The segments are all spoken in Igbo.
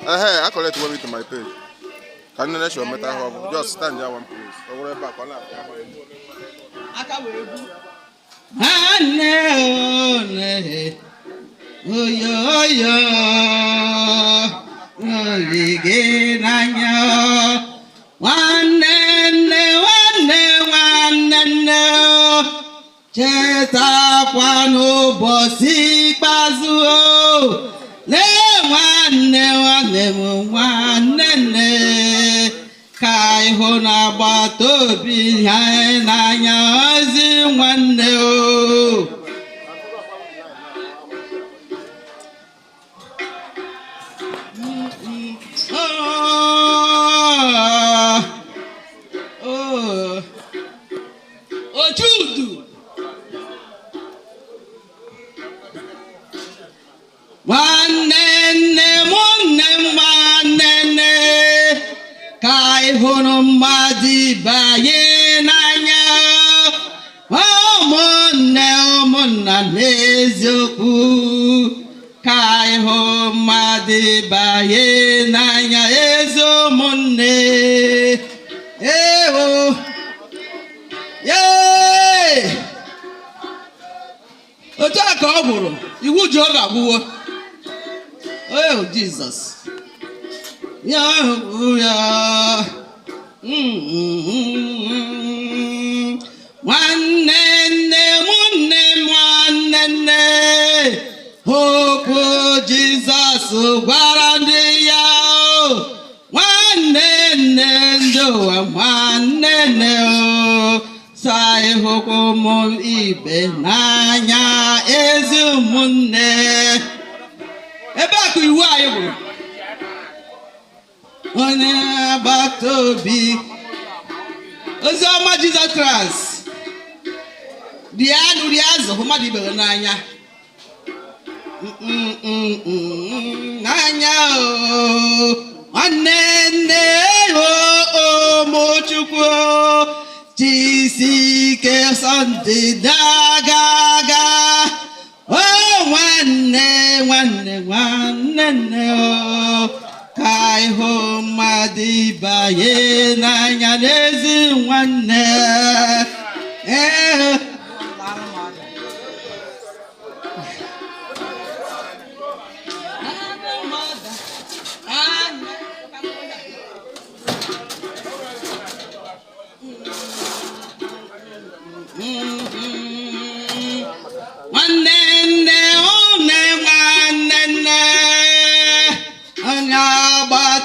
I collect one to my page. Can you let your matter home? Just stand there one place. Or whatever. Kai hona bato bi na nyazi wanne o. Ojudu. Kai hono madi baye nanya omonna nezoku kai ho madi baye nanya ezo monne ewo ye otu aka ọ gwụrụ iwu Jehova agwụwo. Oh Jesus. Yahweh, one hope Jesus, Guarandia, one Sai Hokomo Ibenanya Ezumune. Ebaku Uwaemenem. One back to be Ozoma Jesus Christ. The Anudias of Madi Berenaya. Nanya, one Mochuko, TC Sunday Dagaga. Oh, one. Kai ho madi baye na nyanezi wanne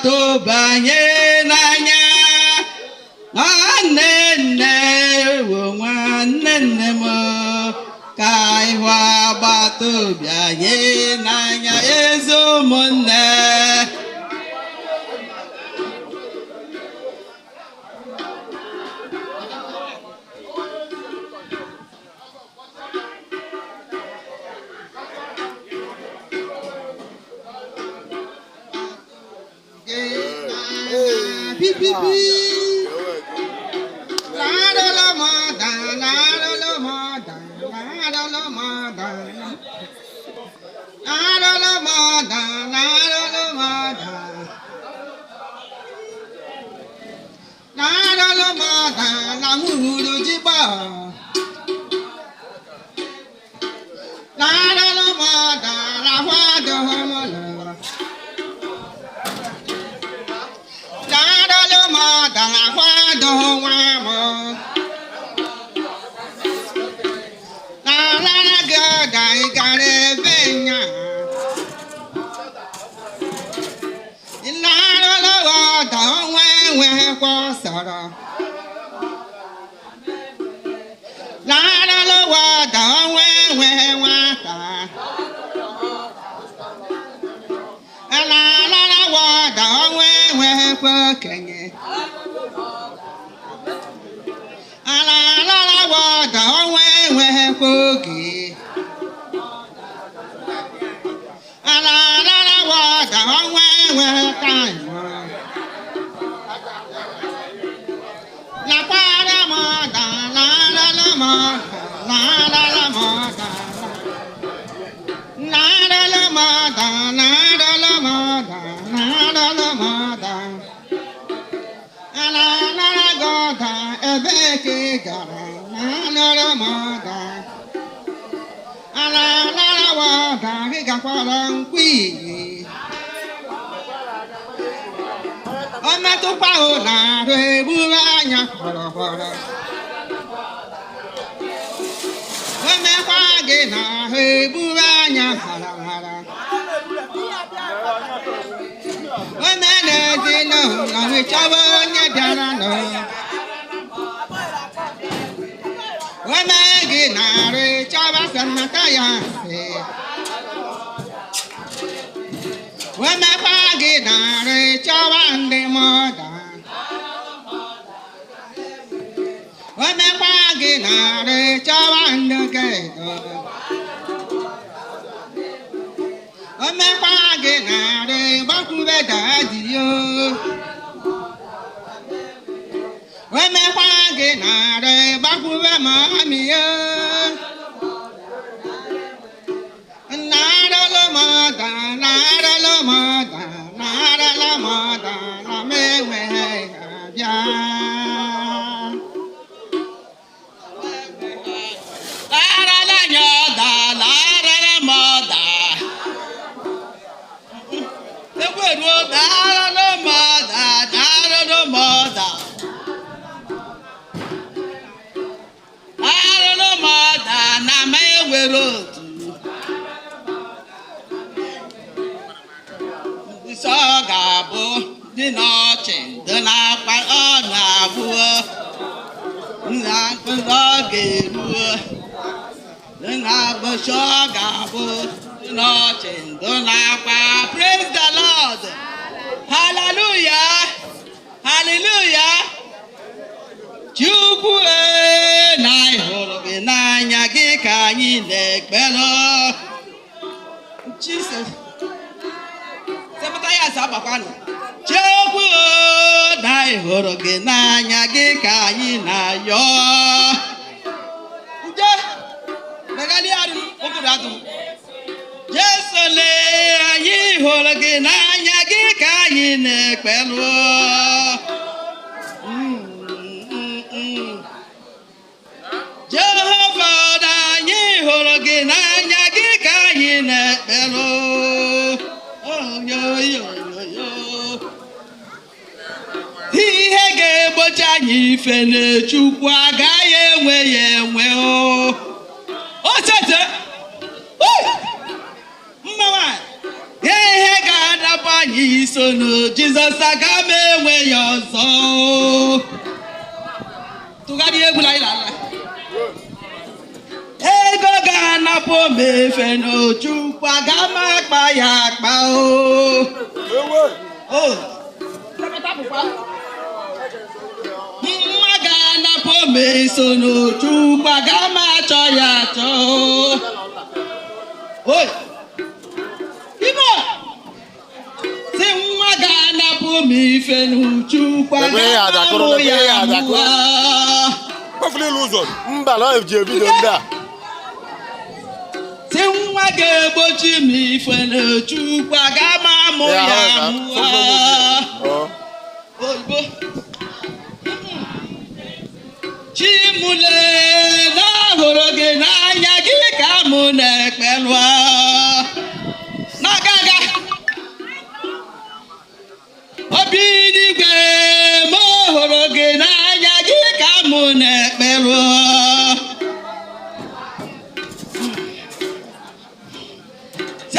to banye nanya wanene mo kai wa batu banye nanya ezo monne La para moda, la moda, la moda. La moda, la moda, la moda. La goda, ebeke gara, la moda. La wada, higakwara nkwi. Ometụkwa ụda eburu anya họrọhọrọ. Omekwa gị na eburu anya harahara. Omenezi n'ụlọ chọba onye bịara nọ. Ome gị narị chọba sannata ya mfe. Omekwa gị narị chọba ndị mọda. Omekwa gị narị chọba ndị gedo. Omekwa gị narị gbakwube dadi yo. Omekwa gị narị gbakwube mami yo. Naralo moda, naralo moda, naralo moda, na mewe abịa. Naralo nyoda, naralo moda. Egweru naralo moda, naralo moda. Naralo moda, na mewe Nsọ ga-abụ dị n'ọchị dị n'akpa ọ na-abụ nna mkpụrụ ọ ga-eruo dị n'agbụsị ọ ga-abụ dị n'ọchị dị n'akpa. Praise the Lord. Hallelujah. Hallelujah. Chukwu na ịhụrụ gị n'anya gị ka anyị na-ekpere. Jesus. Chukwu na ịhụrụ gị n'anya gị ka anyị na-ayọ. Jesu lee anyị hụrụ gị n'anya gị ka anyị na-ekpelu. Jehova na anyị hụrụ gị n'anya gị ka anyị na-ekpelu. Ihe ga-egbochi anyị ife na-Chukwu agaghị enwe ya enwe. O chete mmanwa ihe ga-adapụ anyị iso na Jizọs aga m enwe ya ọzọ. Tụgharịa egwu na ịlala. Ego ga-anapụ m efe na Chukwu aga m akpa ya akpa. Mma ga-anapụ m eso na Chukwu aga m achọ ya achọ. Ibo si nwa ga-anapụ m ife na Chukwu aga m amụ ya amụwa. Si nwa ga-egbochi m ife na Chukwu aga m amụ ya amụwa. Chimule na hụrụ gị n'anya gị ka mụ na-ekpelu. N'agaga obi n'igwe m hụrụ gị n'anya gị ka mụ na-ekpelu.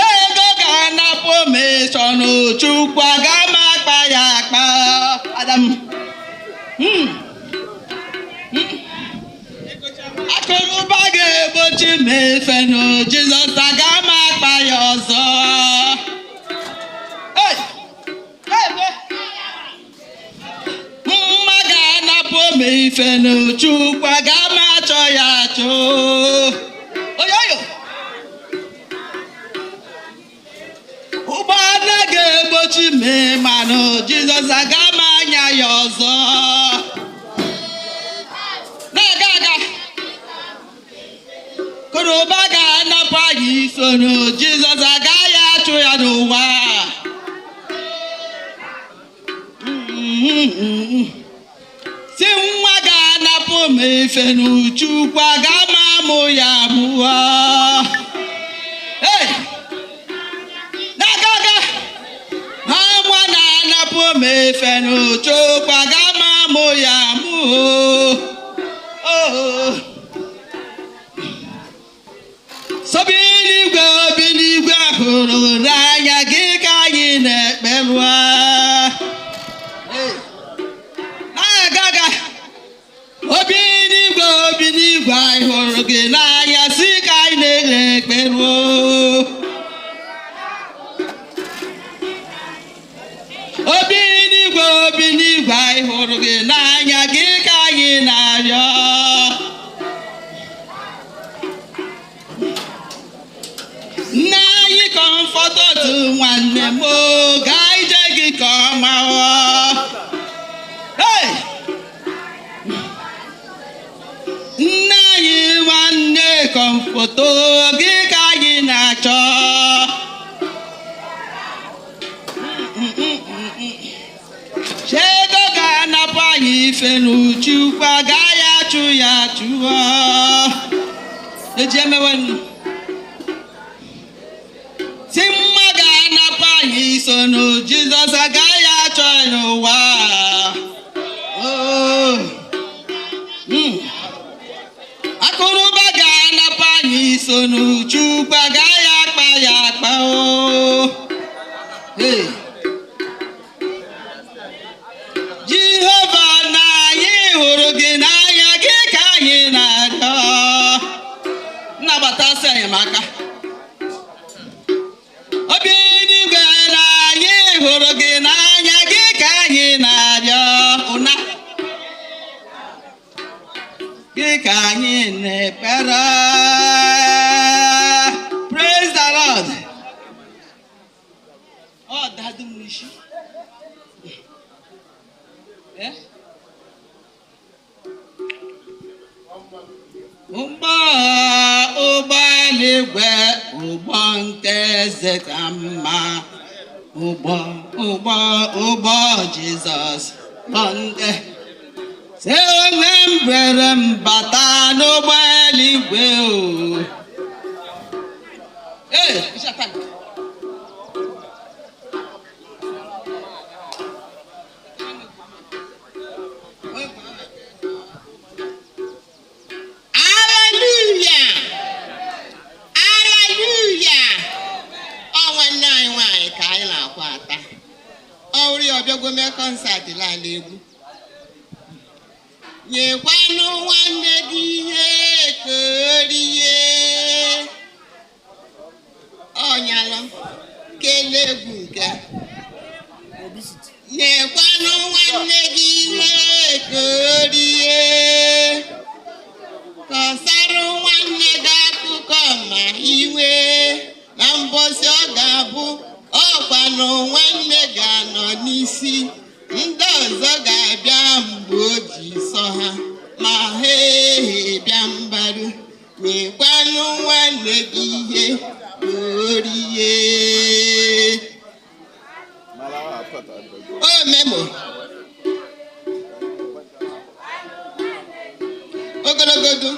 Ego ga-anapụ m ịchọ na Chukwu aga m akpa ya akpa. Adam akụrụba ga-egbochi m efe na Jizọs aga m akpa ya ọzọ. Mma ga-anapụ m ife na Chukwu aga m achọ ya achọ. Oyoyo ụgbọala ga-egbochi m ma na Jizọs aga m anya ya ọzọ na-aga aga koroba ga-anapụ anyị isono Jizọs agaghị achụ ya n'ụwa si nwa ga-anapụ m efe n'Chukwu aga-ama mụ ya mụọ na-aga aga ha nwa na-anapụ m efe n'Chukwu aga-ama mụ ya mụọ obi n'igwe hụrụ n'anya gị ka anyị na-ekperu na-agaga obi n'igwe anyị hụrụ gị n'anya si ka anyị na-ekperu obi n'igwe anyị hụrụ gị n'anya gị ka anyị na-arịọ nna anyị kọmfọtọtụ nwanne m ga ije gị ka ọma nna anyị nwanne kọmfọtọ gị ka anyị na-achọ Chego ga-anapụ anyị ife n'Chukwu agaghị achụ ya achụọ eji emewe si mma ga-anapụ anyị iso na Jizọs agaghị achọ ya n'ụwa akụrụba ga-anapụ anyị iso na Chukwu agaghị akpa ya akpa Jehova na anyị hụrụ gị n'anya gị ka anyị na-arịọ nnabata sị enyemaka obi n'igwe na anyị hụrụ gị n'anya gị ka anyị na-arịọ ụna gị ka anyị na-ekpere praise the Lord dadu m isi ụgbọ eluigwe ụgbọ nke eze ka mma ụgbọ Jizọs ndị si onwe m bere mbata n'ụgbọ eluigwe ọbịagome kọnsatị lala egwu nyekwanụ nwanne gị ihe ka orie ọnyalụ kele egwu nke nyekwanụ nwanne gị ihe ka orie kọsarụ nwanne gị akụkọ ma iwe na mbọsị ọ ga-abụ ọkwanụ nwanne ga-anọ n'isi ndị ọzọ ga-abịa mgbe o ji sọ ha ma ha bịa mbaru nyekwanụ nwanne gị ihe orie o memo ogologodo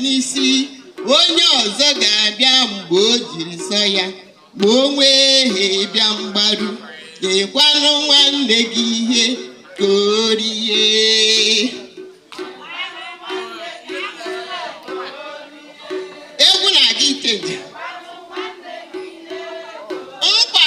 n'isi onye ọzọ ga-abịa mgbe o jiri sọ ya ma o nwee bịa mgbaru nyekwanụ nwanne gị ihe ka o rie egwu na-aga iteje mkpa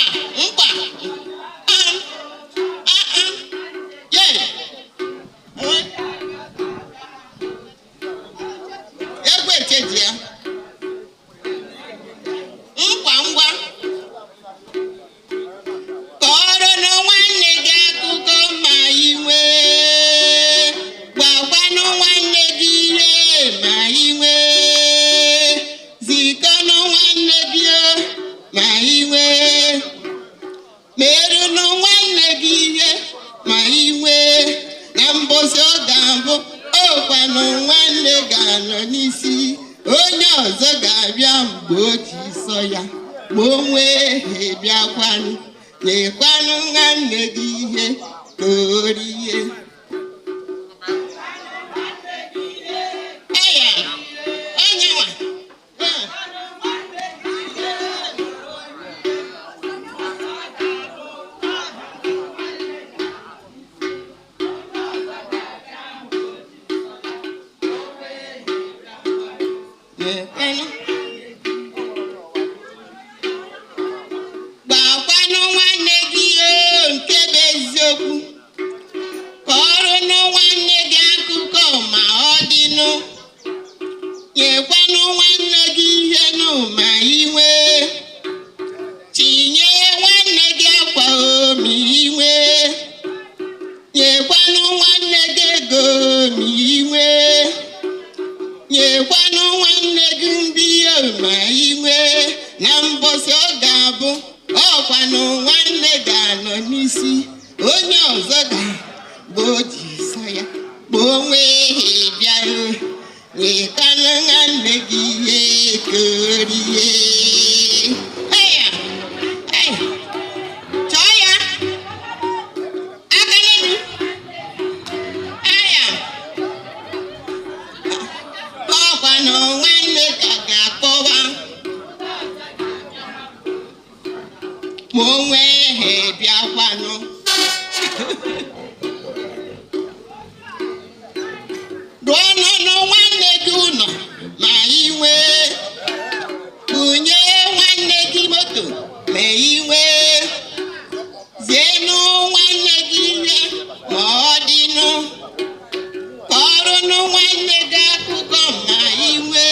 ga-anọ n'isi onye ọzọ ga-abịa mgbe o ji sọ ya ma o nwee bịakwanụ nyekwanụ nwanne gị ihe ka o rie. Gbakwanụ nwanne gị nke bụ eziokwu, kọọrọnụ nwanne gị akụkọ ma ọ dịnụ, nyekwanụ nwanne gị ihe nụ ma iwe, tinye nwanne gị akwa ma iwe, nyekwanụ nwanne gị ego ma iwe, nyekwanụ nwanne gị nri ma iwe. Na mbọsị ọ ga-abụ ọkwanụ nwanne ga-anọ n'isi onye ọzọ ga-bụ o ji sọ ya ma o nwee bịarụ nyekwanụ nwanne gị ihe ka o rie. Chọọ ya aka n'elu. Ọkwanụ nwanne ka ga-akpọwa ma o nwee bịakwanụ. Rụọnụnụ nwanne gị ụlọ ma iwe, bunye nwanne gị moto ma iwe, zienụ nwanne gị ihe ma ọ dịnụ, kọọrọnụ nwanne gị akụkọ ma iwe.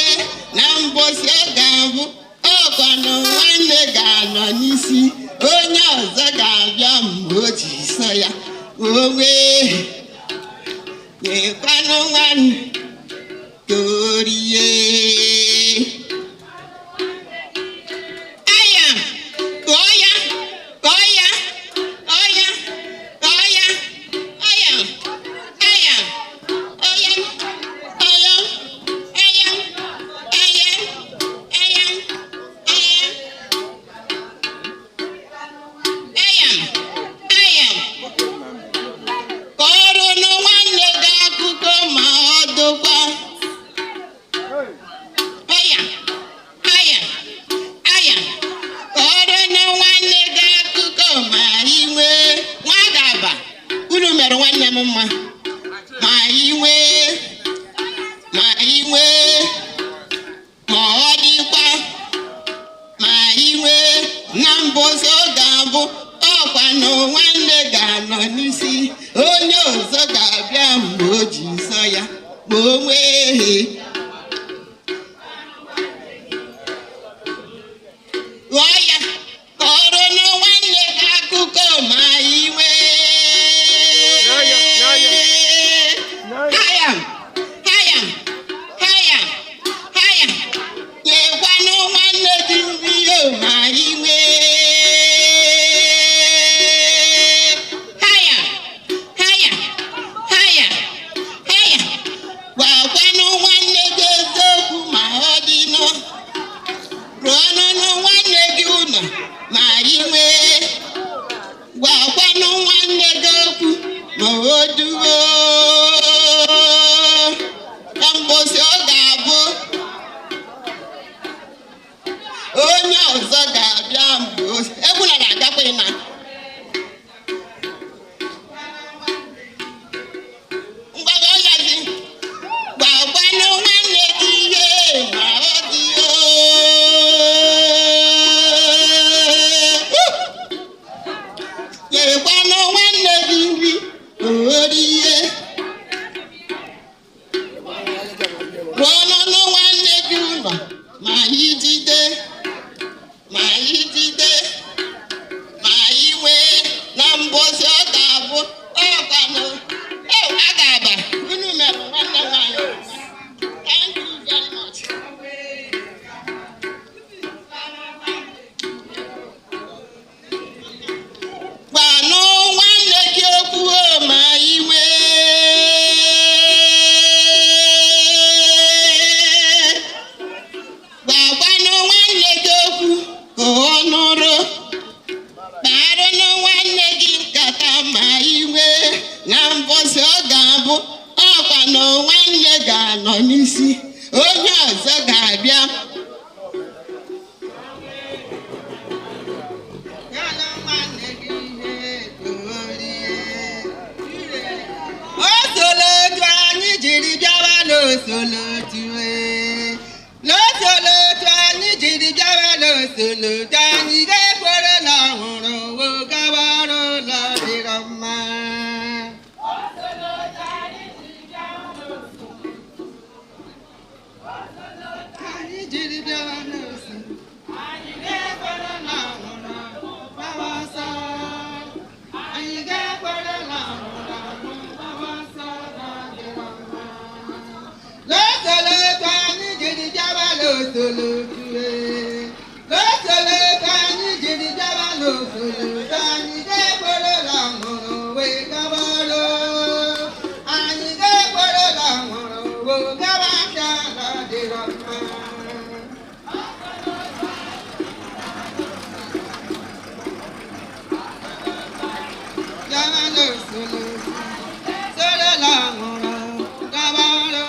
Na mbọsị ọ ga-abụ ọkwanụ nwanne ga-anọ n'isi onye ọzọ ga-abịa mgbe o ji sọ ya ma o nwee nyekwanụ nwanne ka o rie. Aya kọọ ya kọọ ya kọọ ya kọọ ya aya aya aya aya aya aya aya aya. Kọọrọnụ nwanne gị akụkọ ma ọ dụkwa. Aya aya aya. Kọọrọnụ nwanne gị akụkọ ma iwe. Nwadaba unu mere nwanne m mma ma iwe ma iwe ma ọ dịkwa ma iwe. Na mbọsị ọ ga-abụ ọkwanụ nwanne ga-anọ n'isi onye ọzọ ga-abịa mgbe o ji sọ ya ma o nwee. Ghọọ ya kọọrọnụ nwanne gị akụkọ ma iwe. Haya haya haya haya. Nyekwanụ nwanne gị nri ma iwe. Haya haya haya haya. Gwakwanụ nwanne ga-abụ ọkwa na nwanne ga-anọ n'isi onye ọzọ ga-abịa osolotu anyị jiri bịawa n'osolotu n'osolotu anyị jiri bịawa n'osolotu anyị ga-ekwere na ọhụrụ wo gawara ụlọ dịrọ mma anyị jiri bịawa n'osolotu anyị ga-ekwere na ọhụrụ gbawa ọsọ anyị ga-ekwere na ọhụrụ gbawa ọsọ dịrọ mma n'osolotu anyị jiri bịawa n'osolotu n'osolotu anyị jiri bịawa n'osolotu anyị ga-ekwere na ọhụrụ wee gawara anyị ga-ekwere na ọhụrụ wee gawa aka na dịrọ mma gawa n'osolotu soro na ọhụrụ gawara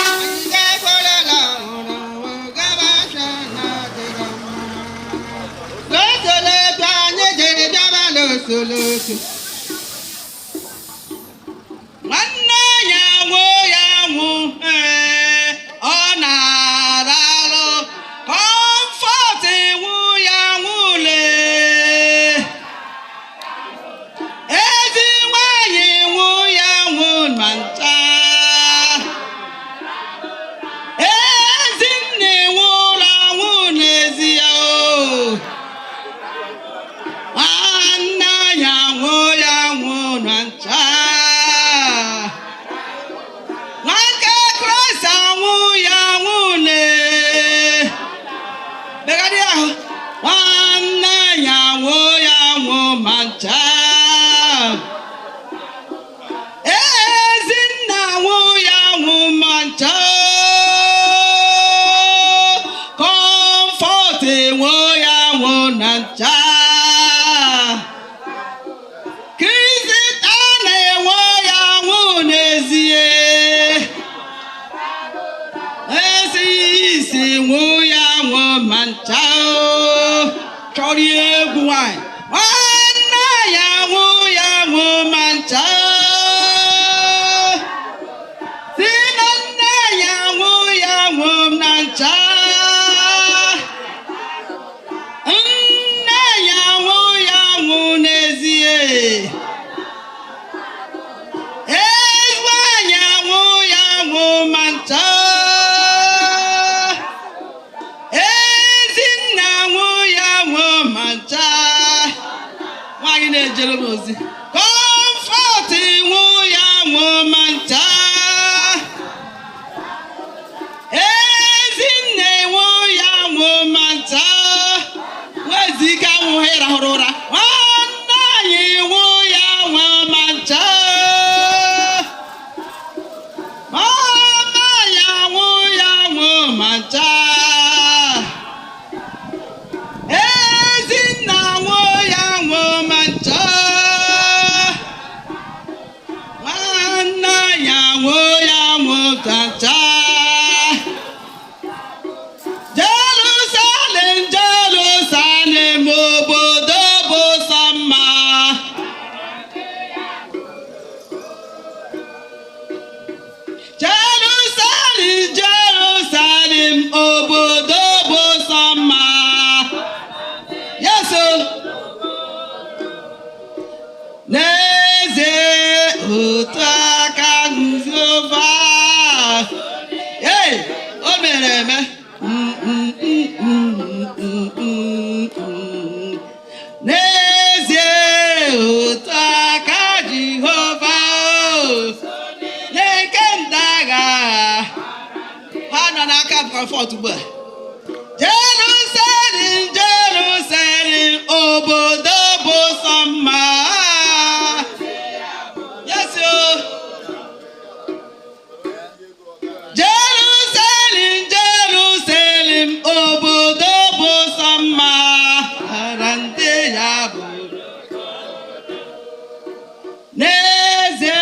anyị ga-ekwere na ọhụrụ wee gawa aka na dịrọ mma n'osolotu anyị jiri bịawa n'osolotu nwanne ya nwụ ọ na-ara arụ kọmfọt iwu ya nwụle ezi nwanyị iwu ya nwụ ma ncha Ezinne iwu ụlọ nwụ n'ezie nwanne ya nwụ na ncha nwoke Kraịst anwụ ya nwụle begadi ahụ nwanne ya nwụ ma ncha Ezinne anwụ ya nwụ ma ncha Comfort enwe ya nwụ na ncha Christiana enwe ya nwụ n'ezie isi nwụ ya nwụ ma ncha chọrọ egwu nwanyị nwanne ya nwụ ma ncha si na nne ya nwụ na ncha nne ya nwụ n'ezie ezigbo anyị nwụ ma ncha Ezinne nwụ ma ncha nwaanyị na-ejere m ozi Comfort nwụ ma ncha Ezinne nwụ ma ncha nwezi ike anwụghị rahụrụ ụra nwanne anyị nwụ ma ncha mama ya nwụ ma ncha Ezinne nwụ ma ncha nwanne ya nwụ ma ncha Jerusalem obodo bụ sọ mma Jerusalem obodo bụ sọ mma yeso n'ezie otu aka Jehova o mere eme n'ezie otu aka Jehova na-eke ndị agha ha nọ n'aka Comfort ugbu a Jerusalem obodo bụ sọ mma yes Jerusalem obodo bụ sọ mma ara ndị ya bụ n'ezie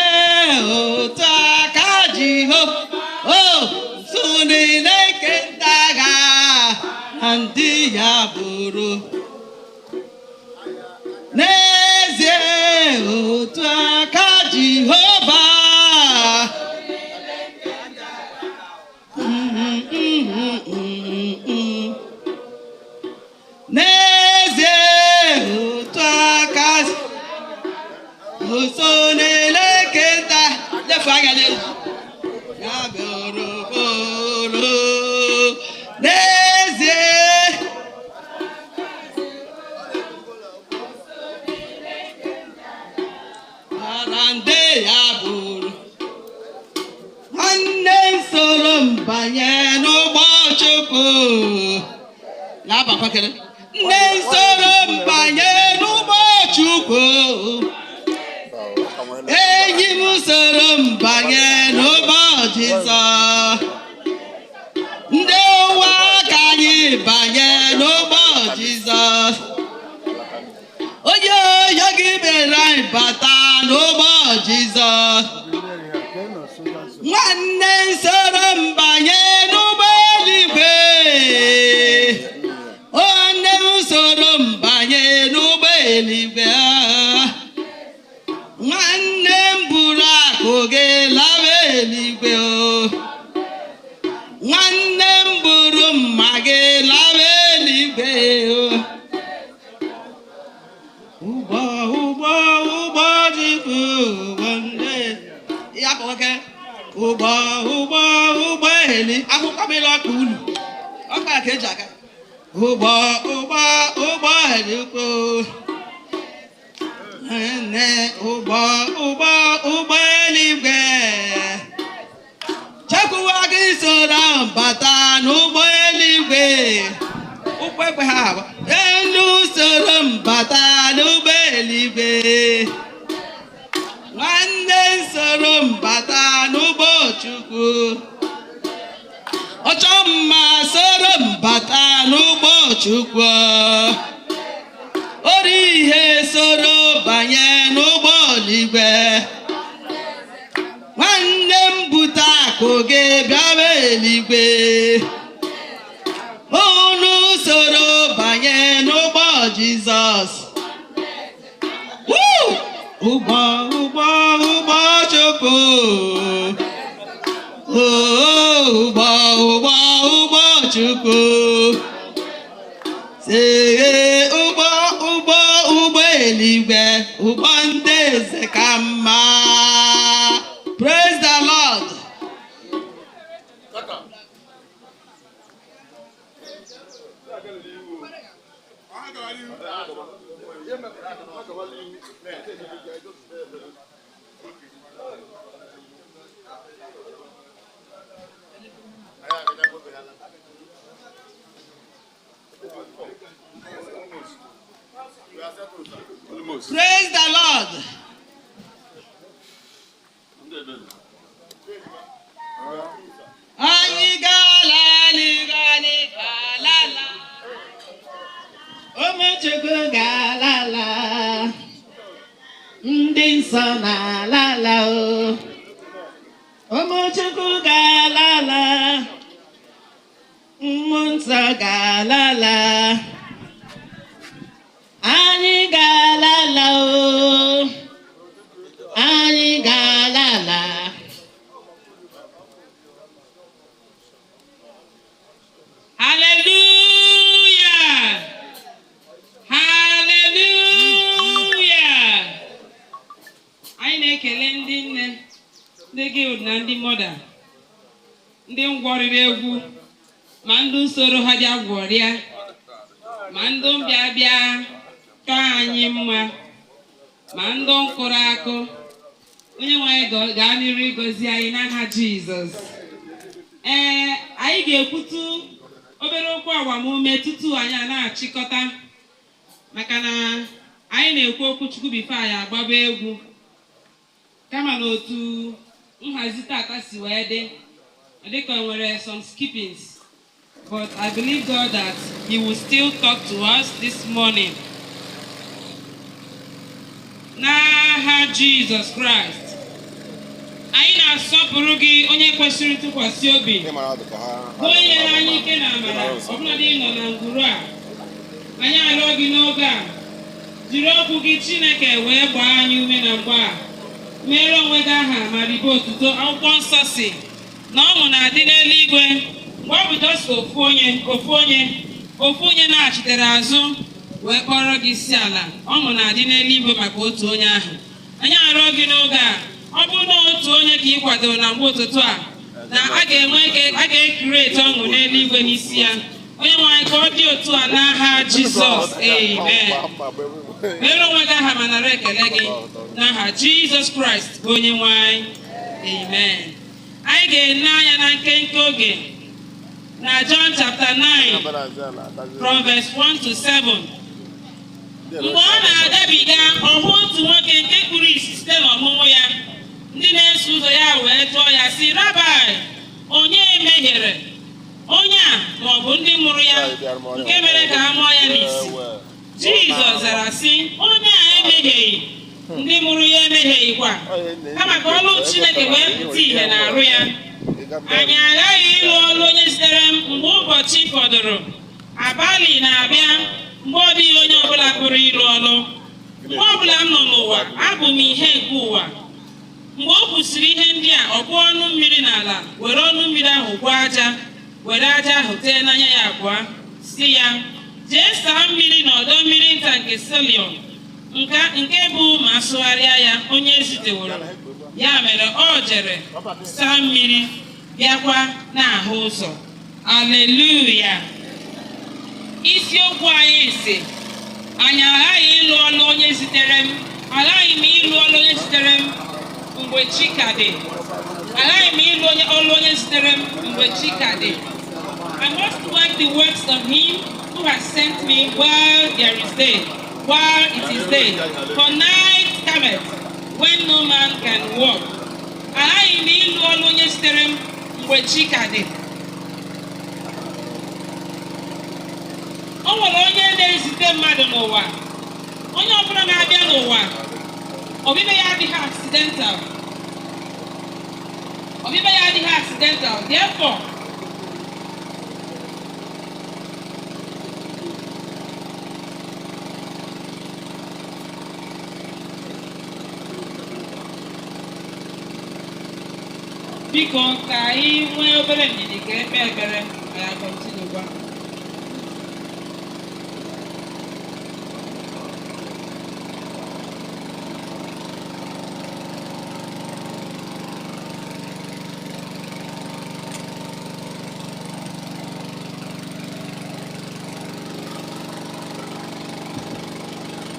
mbanye n'ụgbọ Chukwu. Nne soro mbanye n'ụgbọ Chukwu. Enyi m soro mbanye n'ụgbọ Jizọs. Ndị ụwa ka anyị banye n'ụgbọ Jizọs. Onye onye gị mere anyị bata n'ụgbọ Jizọs. Nwanne soro mbanye n'ụgbọ eluigwe. Nwanne m soro mbanye n'ụgbọ eluigwe. Nwanne m buru akụ gị lawa eluigwe. Nwanne m buru mma gị lawa eluigwe. Ụgbọ Chukwu nwanne ya bụ nwoke. Ụgbọ eli akwụkwọ mmiri ọka ulu ọka ka eji aga. Ụgbọ eluigwe. Nne ụgbọ eluigwe. Chekwuwa gị soro bata n'ụgbọ eluigwe. Ụgbọ egbe ha abụọ. Elu soro mbata n'ụgbọ eluigwe. Nwanne soro mbata n'ụgbọ Chukwu. Ọchọ mma soro mbata n'ụgbọ Chukwu. Ori ihe soro banye n'ụgbọ eluigwe. Nwanne m bute akụ gị bịawa eluigwe. Unu soro banye n'ụgbọ Jizọs. Ụgbọ Chukwu. Ụgbọ Chukwu. See ụgbọ eluigwe. Ụgbọ ndị eze ka mma. Praise the Lord. Praise the Lord. Anyị gala. Ụmụ Chukwu ga-alala. Ndị nsọ na-alala. Ụmụ Chukwu ga-alala. Mmụọ nsọ ga-alala. Anyị ga-alala. Anyị ga-alala. Hallelujah. Hallelujah. Anyị na-ekele ndị nne, ndị guild na ndị mọda, ndị ngwọrịrị egwu, ma ndị usoro ha bịa gwọrịa, ma ndị bịa ka anyị mma, ma ndị nkụrụ akụ. Onye nwe anyị gaa n'iru ịgọzi anyị n'aha Jizọs. Anyị ga-ekwutu obere okwu agbamume tutu anyị na-achịkọta, maka na anyị na-ekwu okwu Chukwu bifo anyị agbaba egwu, kama na otu nhazi tata si wee dị, dịka nwere some skippings, but I believe God that He will still talk to us this morning. N'aha Jesus Christ. Anyị na-asọpụrụ gị, onye kwesịrị ntụkwasị obi, onye nyere anyị ike na amara, ọbụladị ịnọ na ngwuru a. Anyị arịọ gị n'oge a, jiri okwu gị Chineke wee gbaa anyị ume na mgbe a. Mere onwe gị aha ma ribe otuto. Akwụkwọ nsọ si na ọṅụ na-adị n'eluigwe mgbe ọ bụ just ofu onye na-achitere azụ wee kpọrọ gị isi ala. Ọṅụ na-adị n'eluigwe maka otu onye ahụ. Anyị arịọ gị n'oge a, ọ bụrụ na otu onye ka ị kwadoro na mgbe ụtụtụ a, na a ga-ekireti ọṅụ n'eluigwe n'isi ya. Onye nwe anyị ka ọ dị otu a n'aha Jizọs. Amen. Mere onwe gị aha ma nara ekele gị n'aha Jizọs Kraịst bụ onye nwe anyị. Amen. Anyị ga-ene anya na nkenke oge na John chapter 9 from verse 1 to 7. Mgbe ọ na-agabiga ọhụ otu nwoke nke kpuru isi site n'ọmụmụ ya, ndị na-eso ụzọ ya wee jụọ ya sị, Rabai, onye mehiere, onye a ma ọ bụ ndị mụrụ ya nke mere ka ha mụọ ya n'isi? Jizọs zara sị, onye a emehieghị, ndị mụrụ ya emehieghịkwa, kama ka ọlụ Chineke wee pụta ìhè n'arụ ya. Anyị aghaghị ịlụ ọlụ onye zitere m mgbe ụbọchị fọdụrụ. Abalị na-abịa mgbe ọ dịghị onye ọbụla pụrụ ịlụ ọlụ. Mgbe ọbụla m nọ n'ụwa, abụ m ihe nke ụwa. Mgbe o kwusịrị ihe ndị a, ọ gwuo ọnụ mmiri n'ala, were ọnụ mmiri ahụ gwuo aja, were aja ahụ tee n'anya ya abụọ, sị ya, jee saa mmiri n'ọdọ mmiri nta nke Silion, nke bụ ma asụgharịa ya onye eziteworo. Ya mere ọ jere saa mmiri, bịakwa n'ahụ ụzọ. Aleluya. Isiokwu anyị si, anyị aghaghị ịlụ ọlụ onye zitere m. Aghaghị m ịlụ ọlụ onye zitere m mgbe chi ka dị. Aghaghị m ịlụ ọlụ onye zitere m mgbe chi ka dị. I must work the works of him who has sent me while there is day, while it is day. For night cometh when no man can work. Aghaghị m ịlụ ọlụ onye zitere m mgbe chi ka dị. O nwere onye na-ezite mmadụ n'ụwa. Onye ọbụla na-abịa n'ụwa, ọbịbịa ya adịghị accidental. Ọbịbịa ya adịghị accidental. Therefore, biko ka anyị nwee obere ndidi ka ekpe ekpere ka ya continue gwa.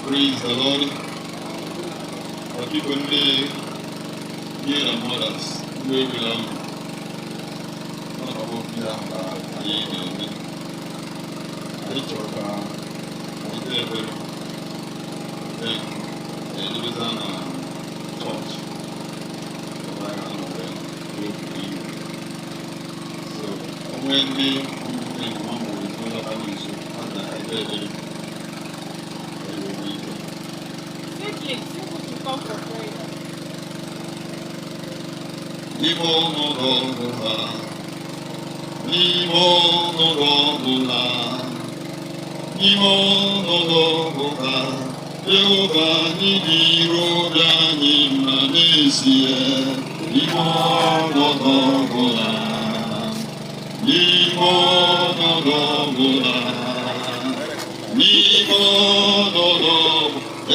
Praise the Lord. For people here and mothers who belong, not about here, I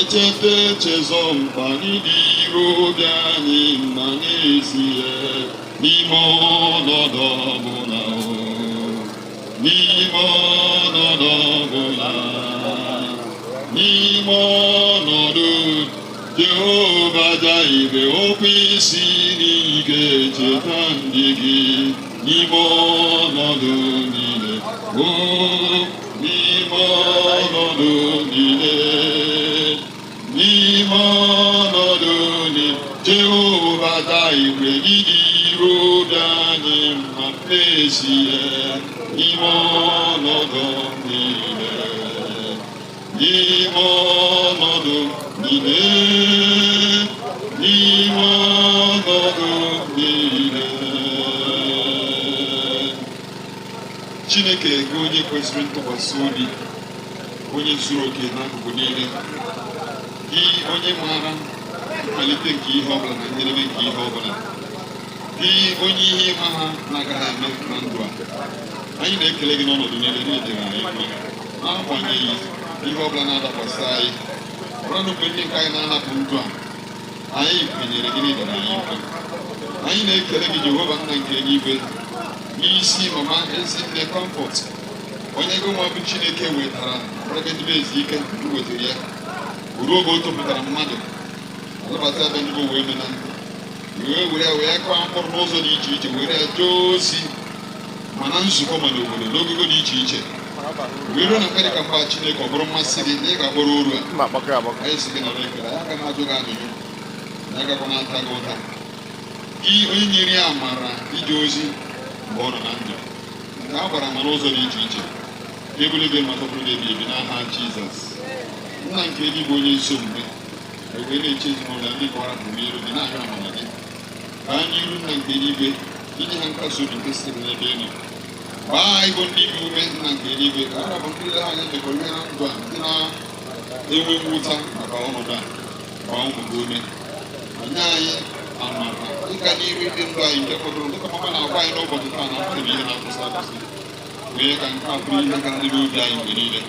Echete chezompa n'ịdịrị anyị mma n'ezie n'ime ọnọdụ ọbụla n'ime ọnọdụ ọbụla n'ime ọnọdụ Jehova Jaire okwu isi n'ike cheta ndị gị n'ime ọnọdụ niile n'ime ọnọdụ niile Jehova Jaire ịdịrị obi anyị mma n'ezie n'ime ọnọdụ niile n'ime ọnọdụ niile n'ime ọnọdụ niile. Chineke gị onye kwesịrị ntụkwasị obi, onye zuru oke n'akụkụ niile, gị onye maara mmalite nke ihe ọbụla na njedebe nke ihe ọbụla, gị onye ihe ịma ha na-agaghị eme na ndụ a, anyị na-ekele gị n'ọnọdụ niile na-ejere anyị mma n'agbanyeghị ihe ọbụla na-adakwasị anyị. Ọbụla mgbe ndị nke anyị na-anapụ ndụ a, anyị kwenyere gị n'idere anyị mma. Anyị na-ekele gị Jehova Nna nke eluigwe n'isi mama Ezinne Comfort, onye gị nwa bụ Chineke wetara ebe ndị ezi ike wetara ya ruo oge o topụtara mmadụ anabata ebe ndị Uwaemenem wee kọọ mkpụrụ n'ụzọ dị iche iche were jee ozi mana nzukọ ma n'obodo n'ogige dị iche iche wee ruo na nke dịka mgba Chineke ọ bụrụ mmasị gị na ị ga-agbara oru a anyị si gị nọrọ ekele ya ga na-ajụ gị ajụjụ ya gakwa na-ata gị ụta gị onye nyere ya amara ije ozi mgbe ọ nọ na ndụ nke a gwara ma n'ụzọ dị iche iche ka ebule gị ma tọpụrụ gị ebi n'aha Jizọs. Nna nke eluigwe onye nsọ omume wee na-eche ezinụlọ ndị kọrapụrụ n'iru gị na-ahụ amara gị ka anyị iru nna nke eluigwe inye ha nkasi obi nke sitere n'ebe ị nọ gbaa ịbụ ndị ime ume nna nke eluigwe ka arabụ ndị ile anya mekọrọ ihe na ndụ a ndị na-enwe mwụta maka ọnọdụ a gbaa ụmụ gị ume anya anyị amara ịga n'iru ndị ndụ anyị nke fọdụrụ dịka mama na-agwa anyị n'ụbọchị taa na mmadụ ihe na-akwụsị akwụsị wee ka nke a bụrụ ihe gara n'ime obi anyị mgbe niile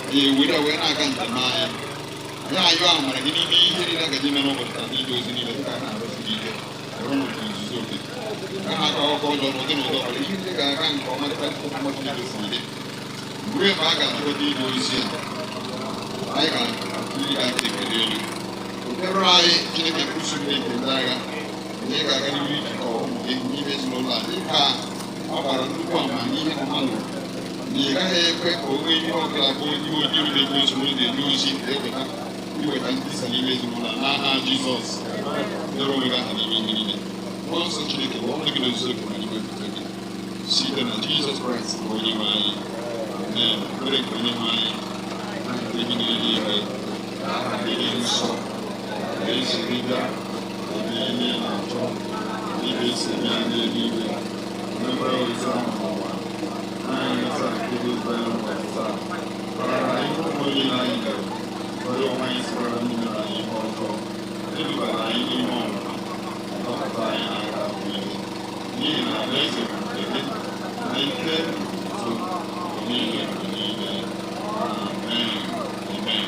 anyị were wee na-aga njem anyị anyị ayọ amara gị n'ime ihe niile agaji ime n'ụbọchị taa n'ije ozi niile dịka a na-arụsi gị ike ọrụ n'otu nzuzo oke ka ha aka ọkọ ọjọọ n'ụdị na ụdọ ọbụla ihe ndị ga-aga nke ọma dịka mmadụ niile si dị mgbe ebe a ga-achọta ije ozi a anyị ga-atụli ga nke ekele elu okpere anyị Chineke kwụsị ndị nke ndị agha anyị ga-aga n'ihu ijikọ ụmụ gị n'ime ezinụlọ a dịka ọ gbara nnukwu ama n'ihe mmadụ na ị gaghị ekwe ka o nwee ihe ọbụla bụ onye ojii na-ekwe ezinụlọ na-enye ozi iweta ndị isa n'ime ezinụlọ n'aha Jizọs dere onwe gị aha n'ime ihe niile mmụọ nsọ Chineke bụ ọnụ gị na ozuzo gị na igwe ebufe gị site na Jizọs Kraịst bụ onye nwe anyị amen. Ekpere nke onye nwe anyị na nke ebi n'eluigwe aha dị nsọ ga-esirịga ebe ihe na-achọ ibe esi bịa n'eluigwe n'ebe ọzọ n'ụwa anyị taa nke dị ụzọ ụbọchị taa gwara anyị ụmụ onye anyị gara onye onwe anyị sikwara ndị mere anyị ihe ọjọọ edubara anyị n'ime ọnwụnwa dọpụta anyị n'aka bụ ihe n'ihi na alaeze bụ nke gị na ike so niile mgbe niile amen amen.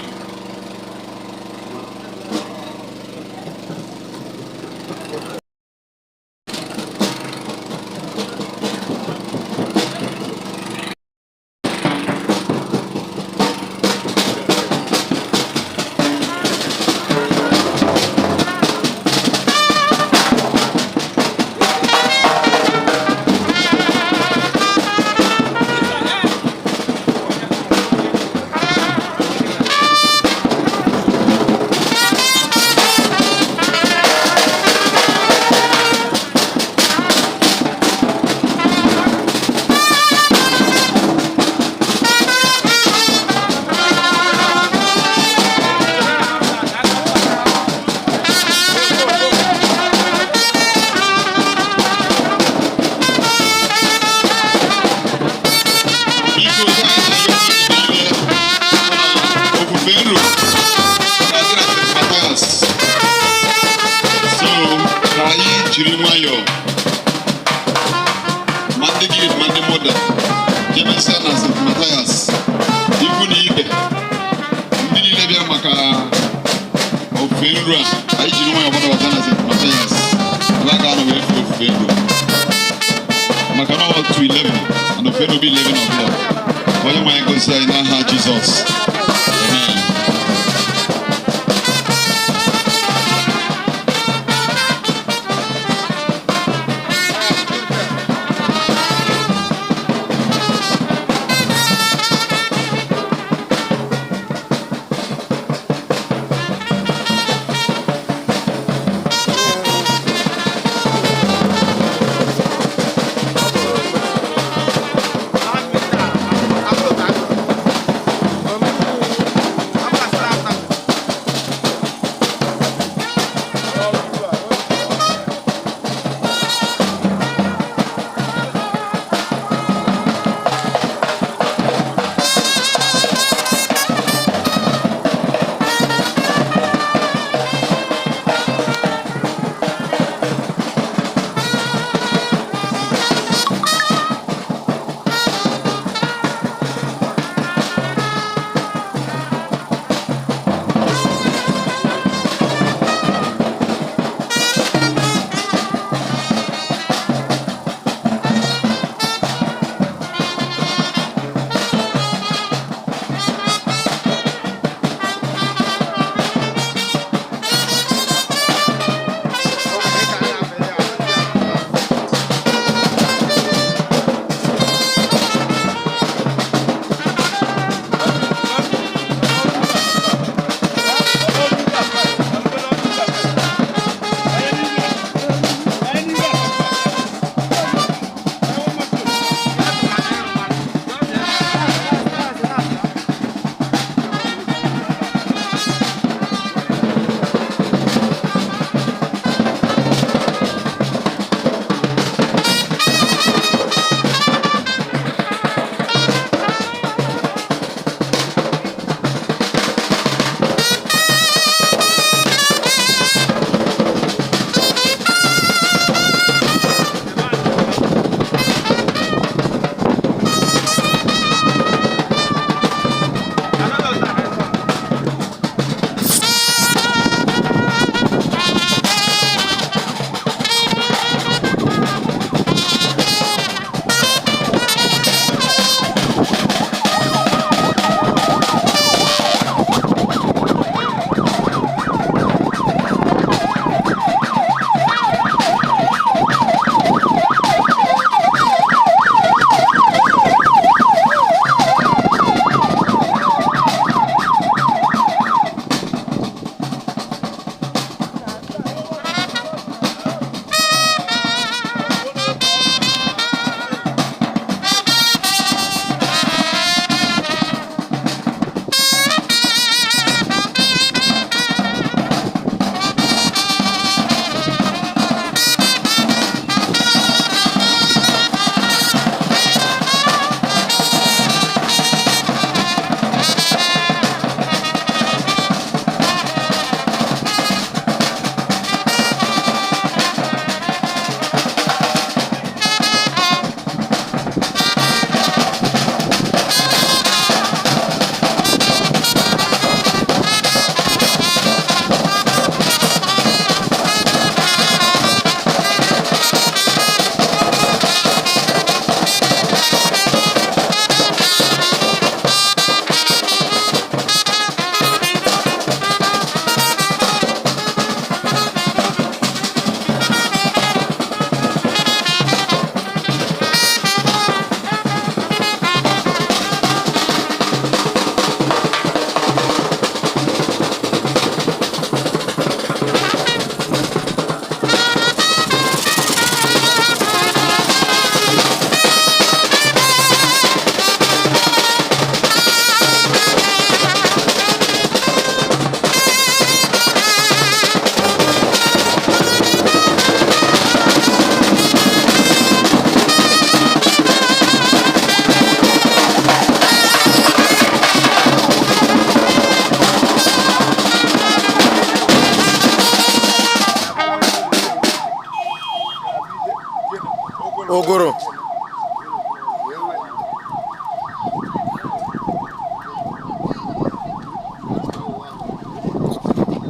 Ogoro.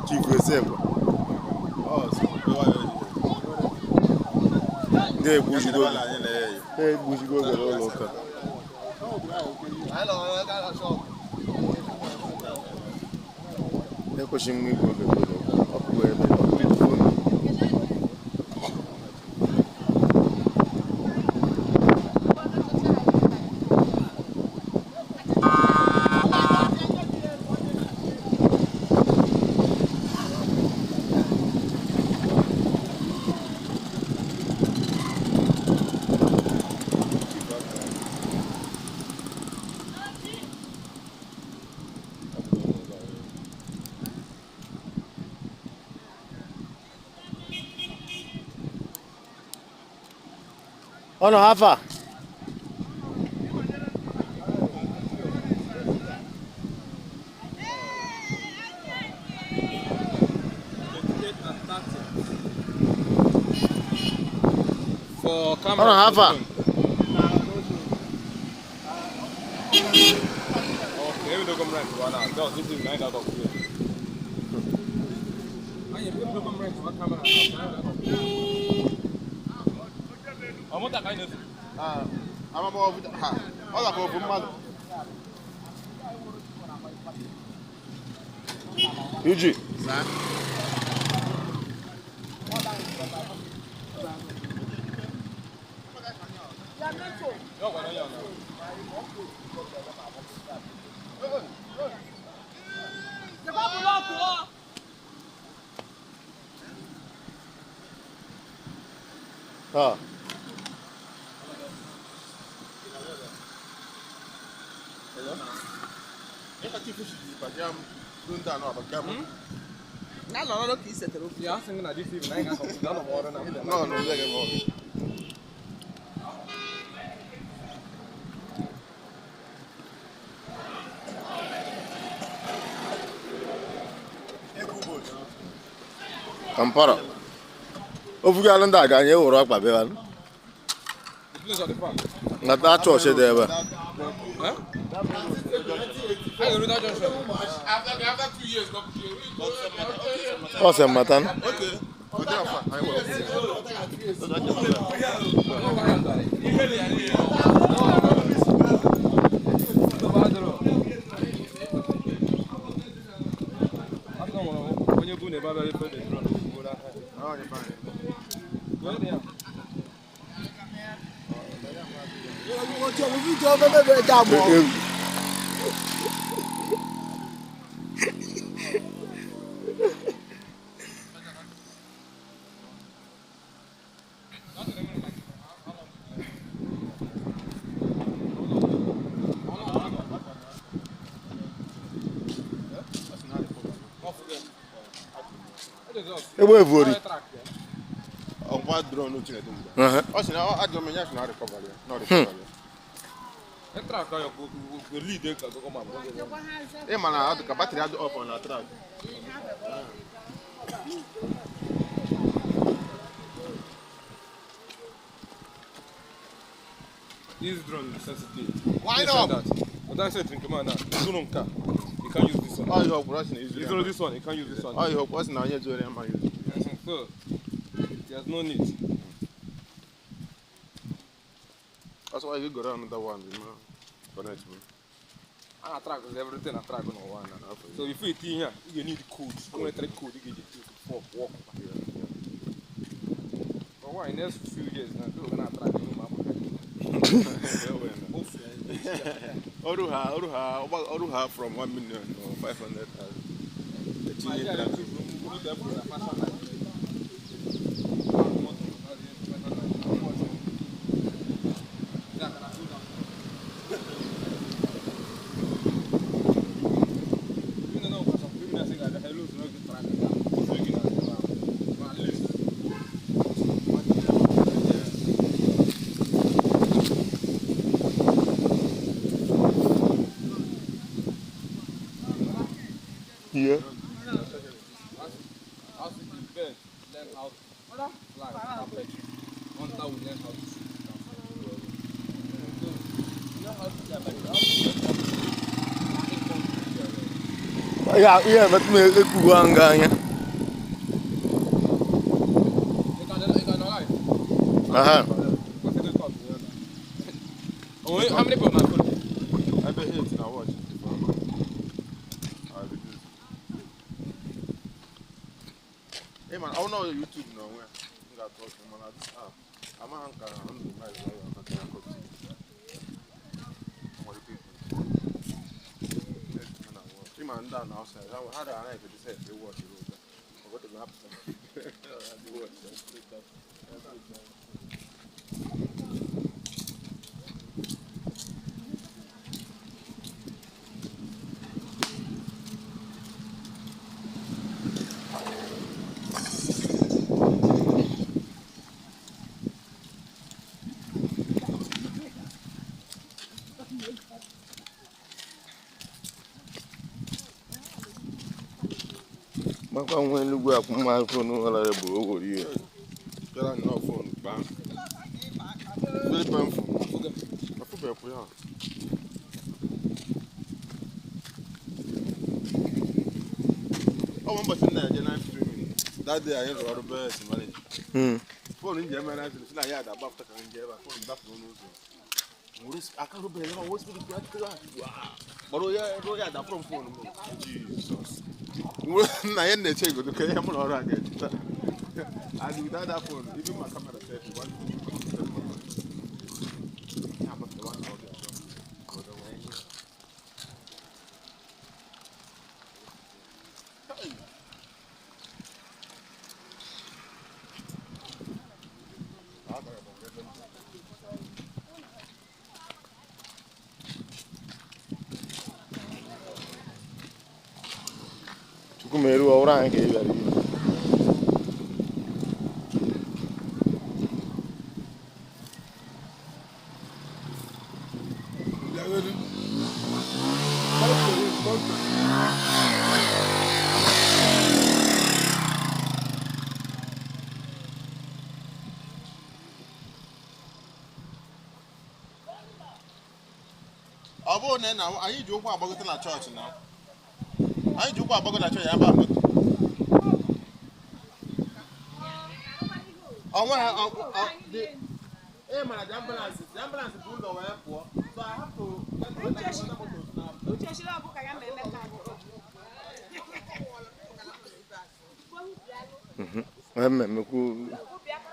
Chief Ezinne. Ndị egbuzigo ogoro ụlọ ụka. Ekwesịghị m igwe ogoro ụlọ ụka. Ọ bụ ebe oh no, how far? For camera. Oh no, how far? Okay, we don't come right to one hour. No, this is 9 out of 10. And you don't come right to one camera. I'm not that kind of. I'm about all about mmadụ. Yuji. Ah. Yeah, I think that this evening I got some water now. No, let him on. Kampala. Ofuga ndị aga anyị ewere ọkpa bịa. The place of the park. Na ta chọọchị dị ebe. Huh? I go to that junction. After 2 years, Ọ sị mmata. Okay. Okay, I'm fine. I will. Ebe evori. Ọkwa drone otu na-edo mgbe. Ọ sị na ajọ mmenya si na recovery ya. No recovery. track ayo go lead ka go come am. E mana adu ka battery adu off on track. This drone is sensitive. Why not? But I said think man now. You can't use this one. Oh, you hope Russian is This one, you can't use this one. Oh, you hope what's now here to am use. So there's no need. That's why you go down another one, you know. Connect me. I track everything I track on one. So if you here, you need code. Only 3 code you get for walk. But why next few years now do when I track you Oruha from 1 million or 500,000. Here. Learn how to fly. Hunter will learn how to shoot. Iya, betul me kuanganya. Aha. How many people are good? I bet 8 now watch. Hey man, I don't know YouTube now. Where you got talking man at this app. I'm on Ankara. I'm the nice guy. I'm not going to what the people. Hey man, down outside. How do I like to say they watch it? What the map? They watch it. Maka when you go up my phone wala e bo wo ri. Get on your phone, bam. Very painful. I feel bad for you. Oh, but in there, you're streaming. That day I had a best manage. Phone in Germany, it's not yet above the phone back on. I can't remember what's with the wow. But oh yeah, that from phone. Jesus. I ain't the check, okay? I'm all right. I do that phone, even my camera said one. Kumeru orang ke bari. Abo na na anyị ji ụkwụ agbagote na chọọchị na. Anyị ji ụkwụ agbagote na chọọchị ya ba moto. Ọnwa eh mana the ambulance bụ ụlọ wee pụọ. So I have to get the motor now. Uche shila abuka ya meme ka. Me ku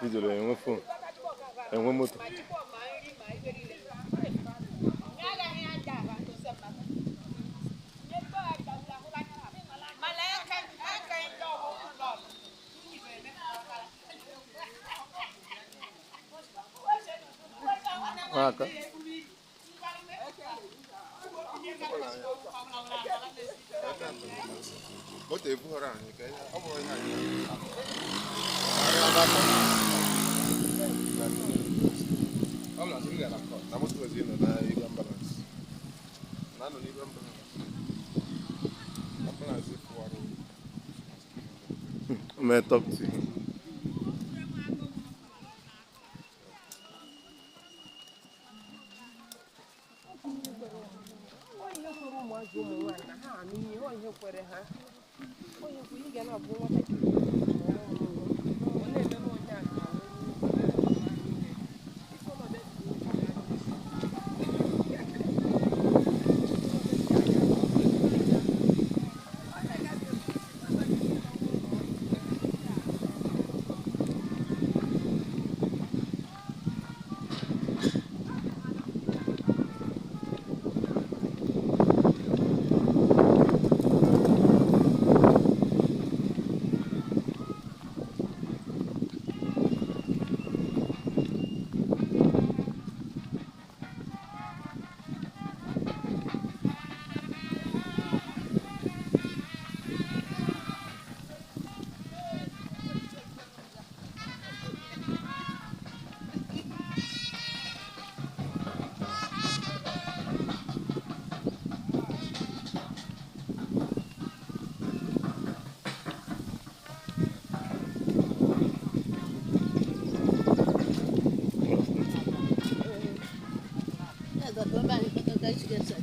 video enwe phone. Enwe moto. Aka. Moto ebu hora anyị ka ọ bụrụ ihe anyị. I'm not doing that. Na moto ozi nọ na ibe ambulance. Na nọ n'ibe ambulance. Ambulance fụwarụ. Me talk to you. Okay.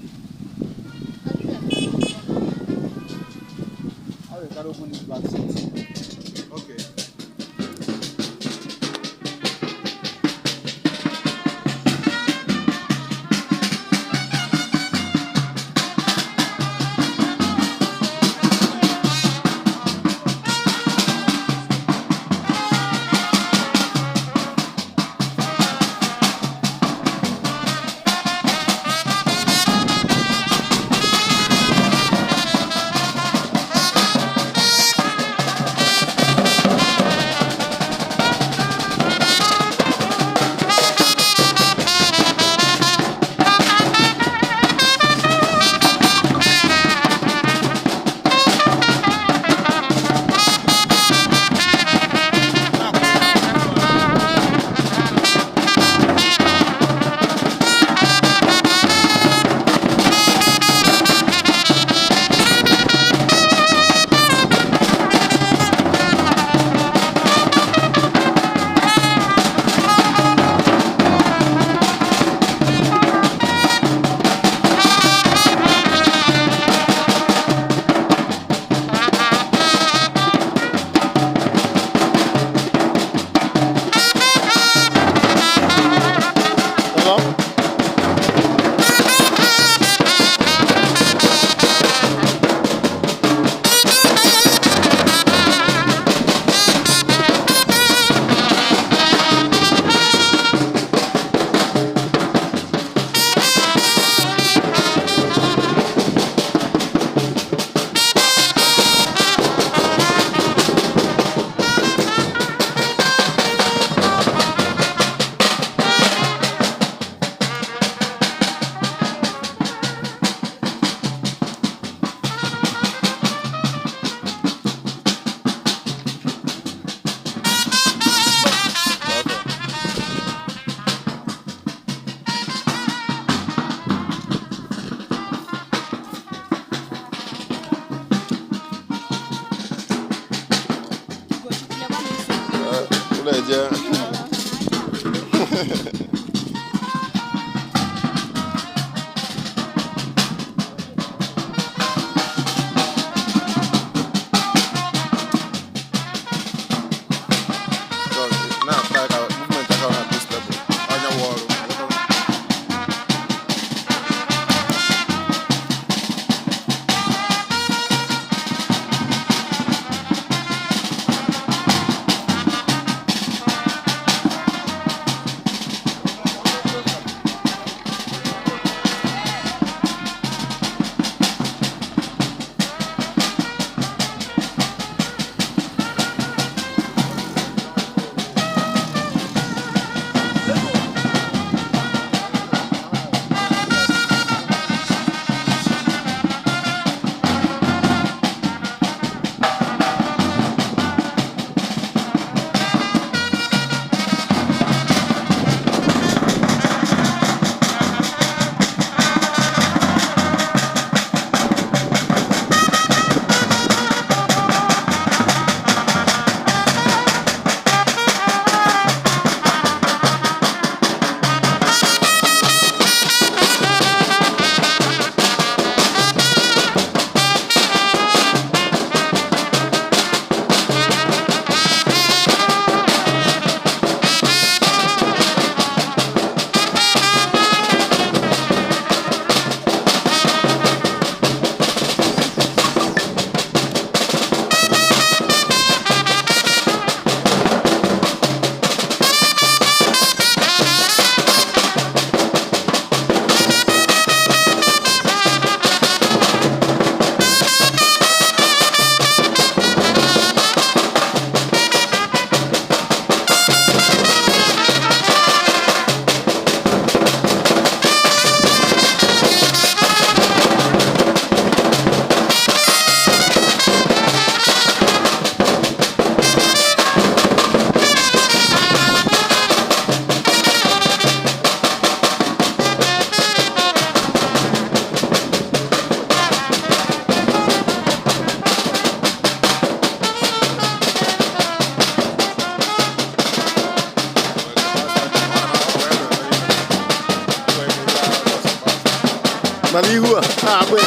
Mana ihu a agba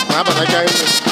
na-abata ka ime.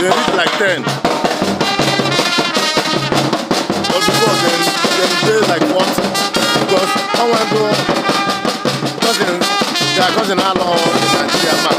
They reach like 10. But before then play like 40. Because I want to go they are causing a lot of Nigeria map.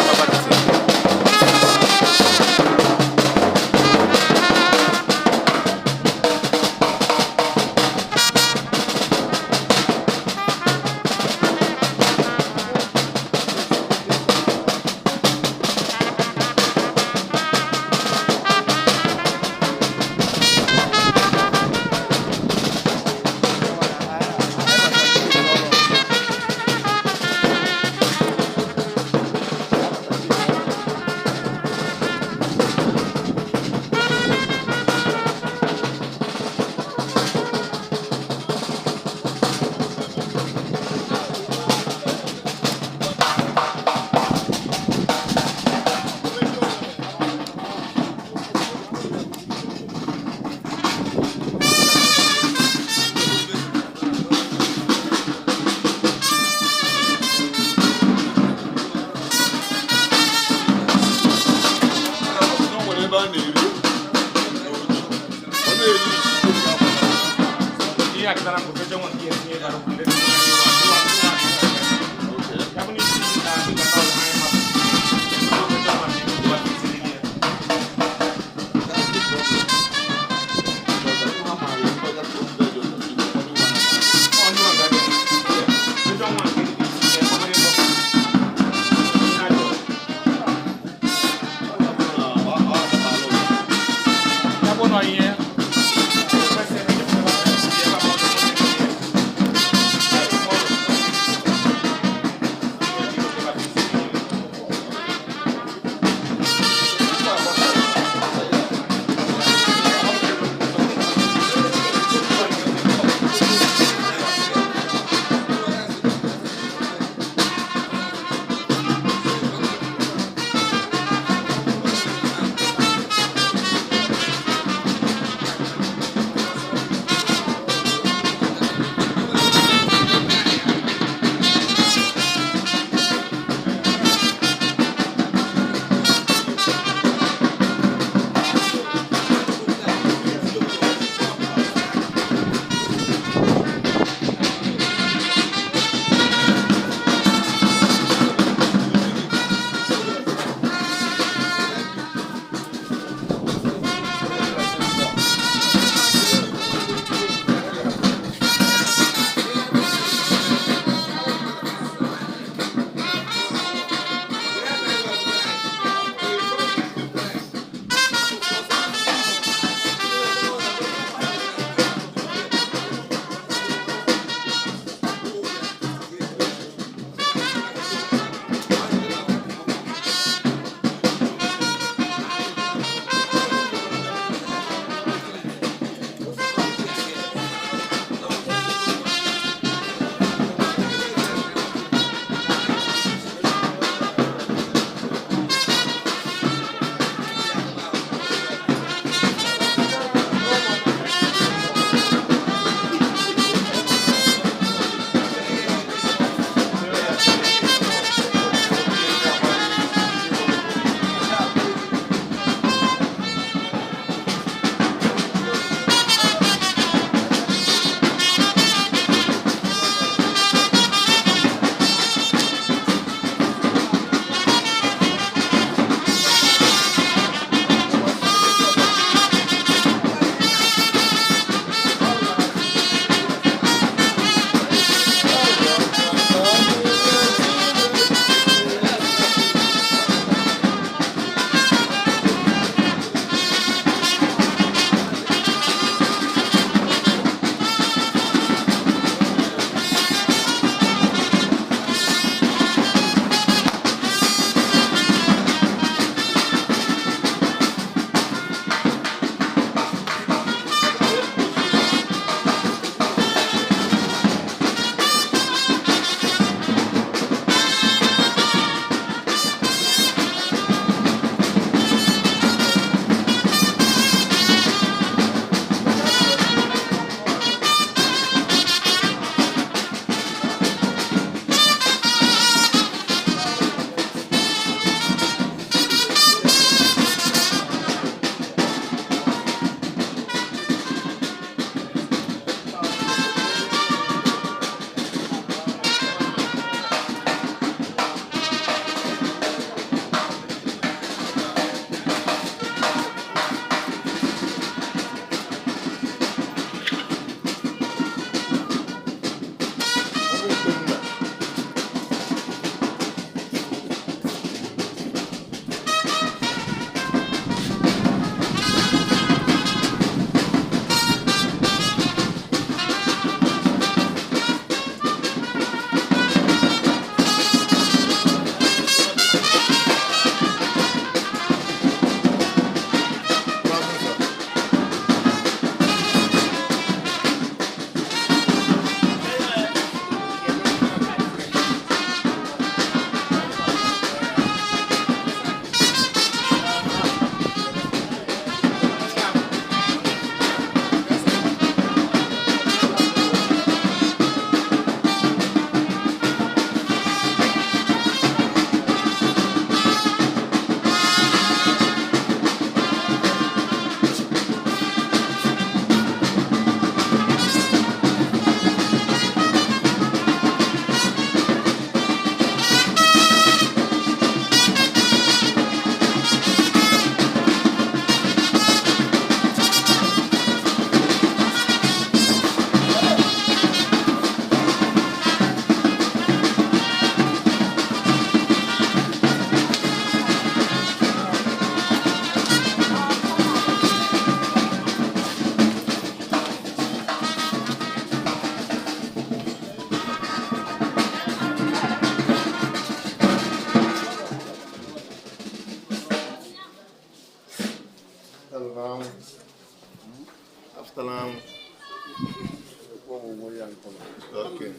Okay.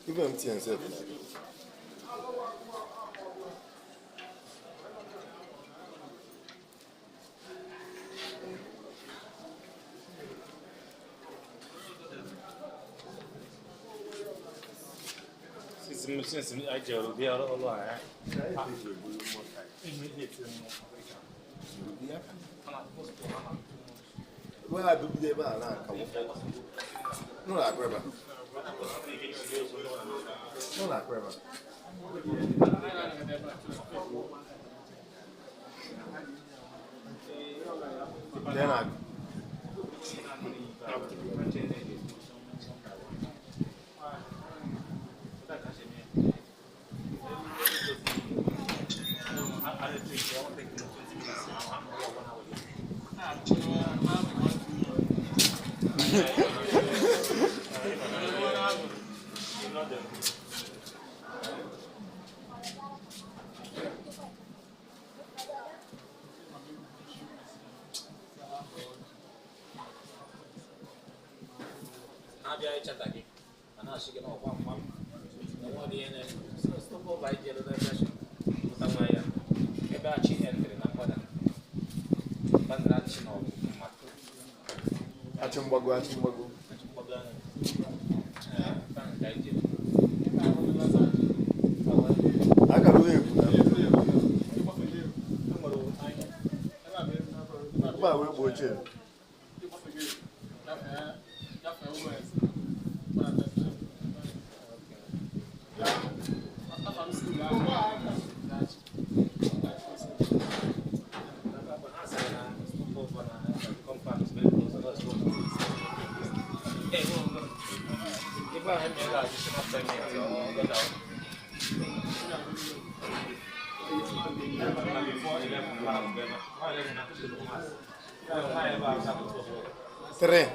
Give him tea and self. Since I do, they are all right. Well, I do be able to no, like Greba. No, like Greba. Then I. Achimbago. I got away with that. Three.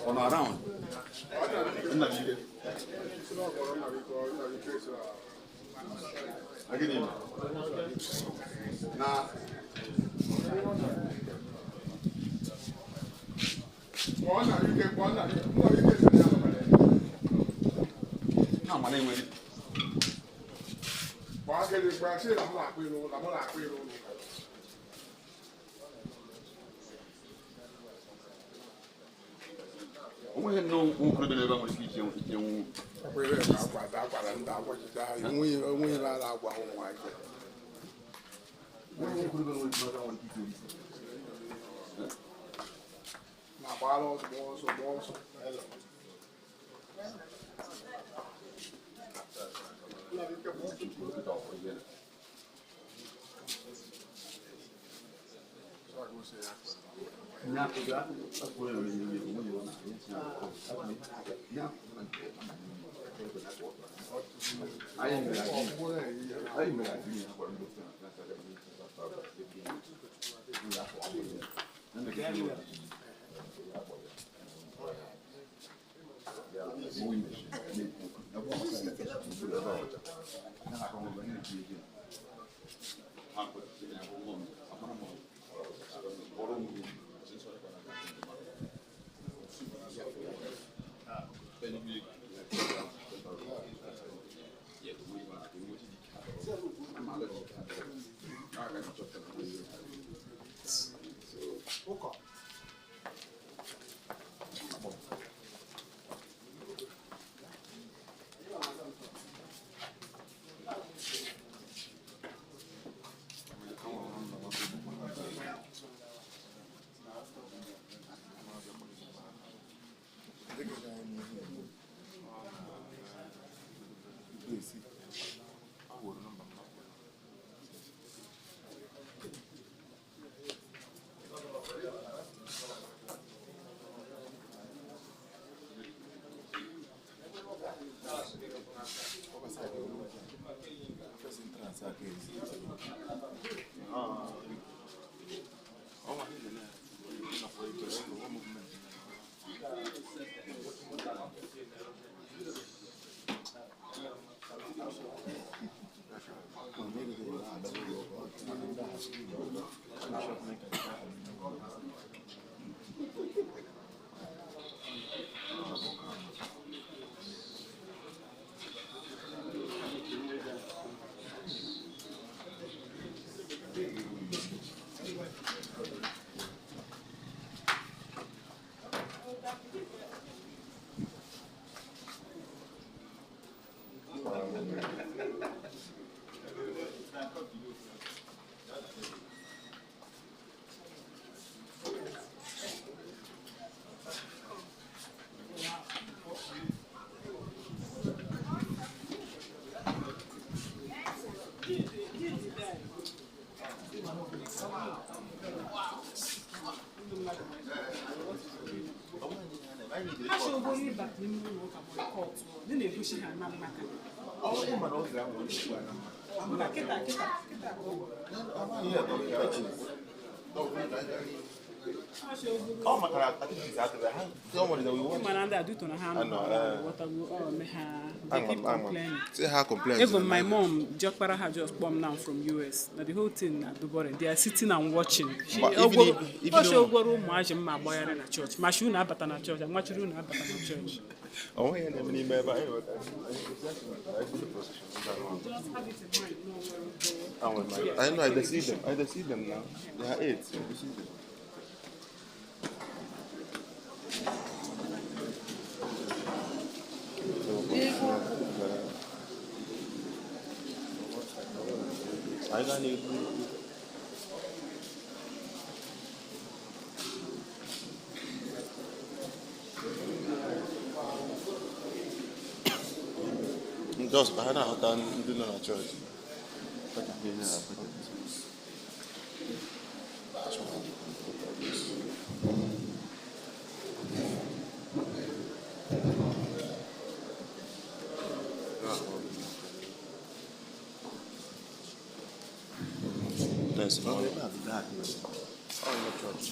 On around. Oh, my God, I think he's out of there. Someone that we want. They keep complaining. Say how complaints. Even my mom, Jokpara, had just come now from US. Now the whole thing at Dubore, they are sitting and watching. She church. Mashuna Batana church, and Machuna Batana church. Oh, yeah, never need me, but anyway. I know, I deceive them. I deceive them now. They are 8. I deceive them. I got need. Just behind our house, you know, church. Nice. Oh, they have that. Oh, no church.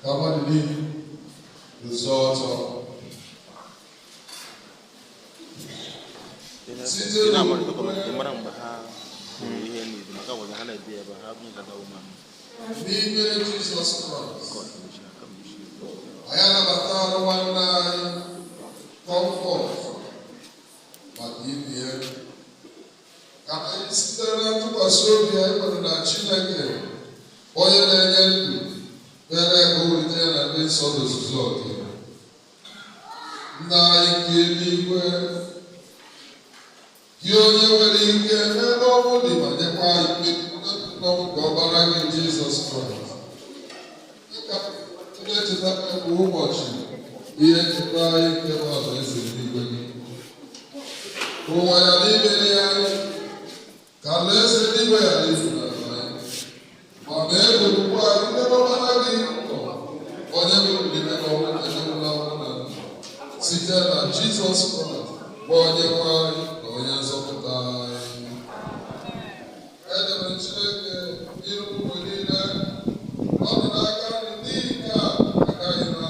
Kamali result of Jesus Christ. I am a one night comfort, but in the end, I still to pursue the heaven and Chineke. Oil and very good and this sort of society. Now, you can never only by the quiet Jesus Christ. Let it happen who watch you. Here to buy the others in the beginning. Who I living here, can listen anywhere I live in my mind. My neighbor who I never want to give, or never will be never want to do. Sit down, Jesus Christ. Boy, you are, or yes, of the time. And the check, you will need that. What did I got in the car? I got you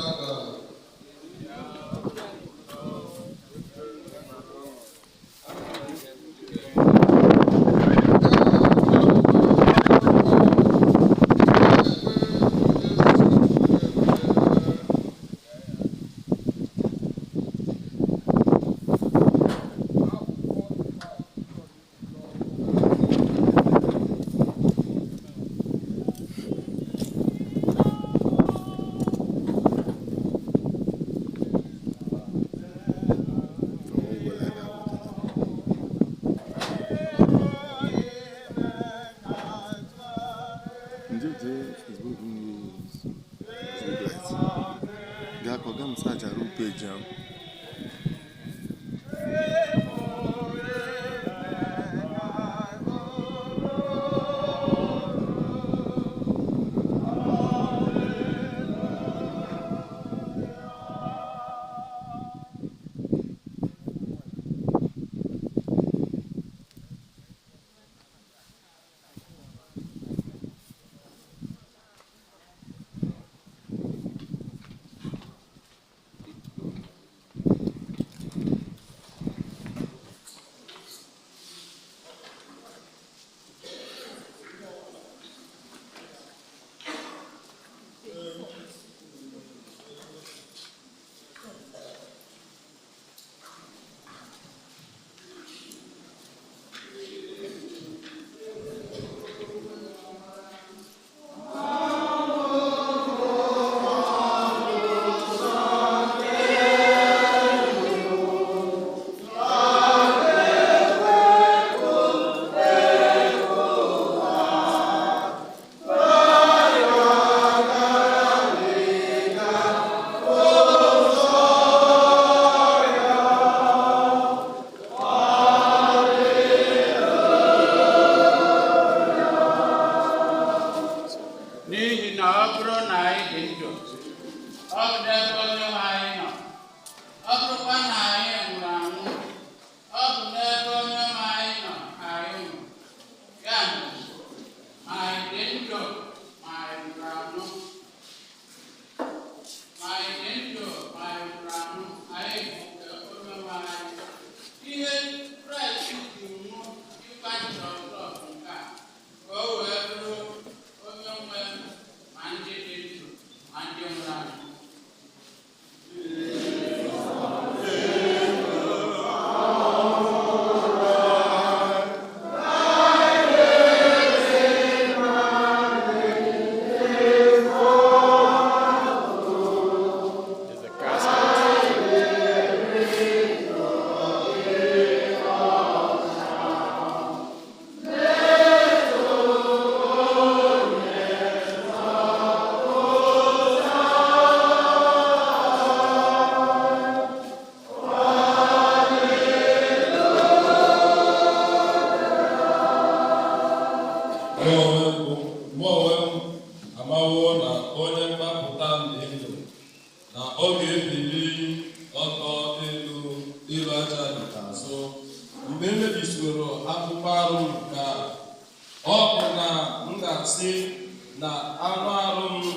na anụ arụ m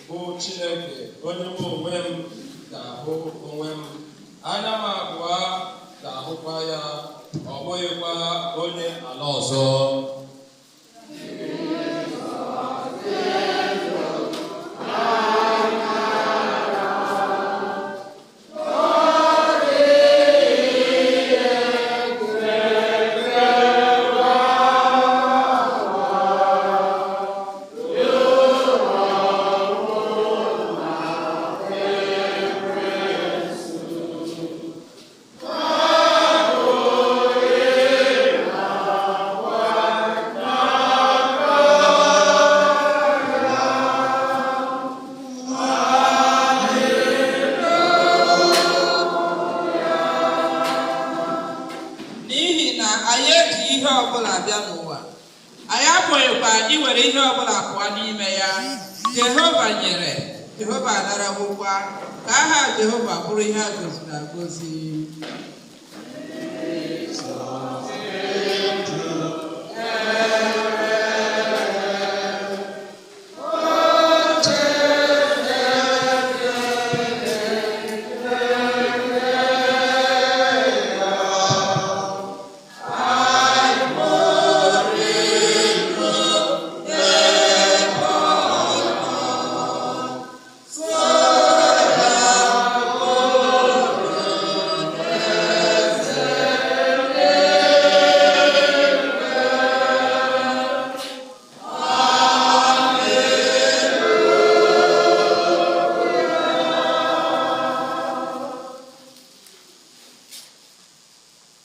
bụ Chineke onye m onwe m ga-ahụ onwe m, anya m abụọ ga-ahụkwa ya, ọ bụghịkwa onye ala ọzọ. Jehova nyere, Jehova anarawokwa, ka aha Jehova bụrụ ihe a gọziri agọzi.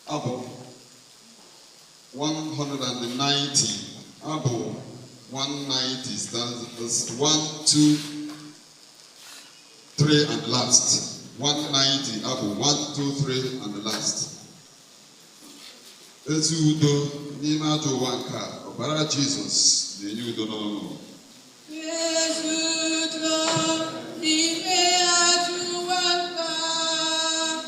Abụ 190. Abụ 190 stands verse 1, 2, 3 and last. 190. Abụ 1, 2, 3 and last. Ezi udo n'ime ajọ ụwa nke a, ọbara Jizọs na-enye udo n'ọnụ. Ezi udo n'ime ajọ ụwa nke a.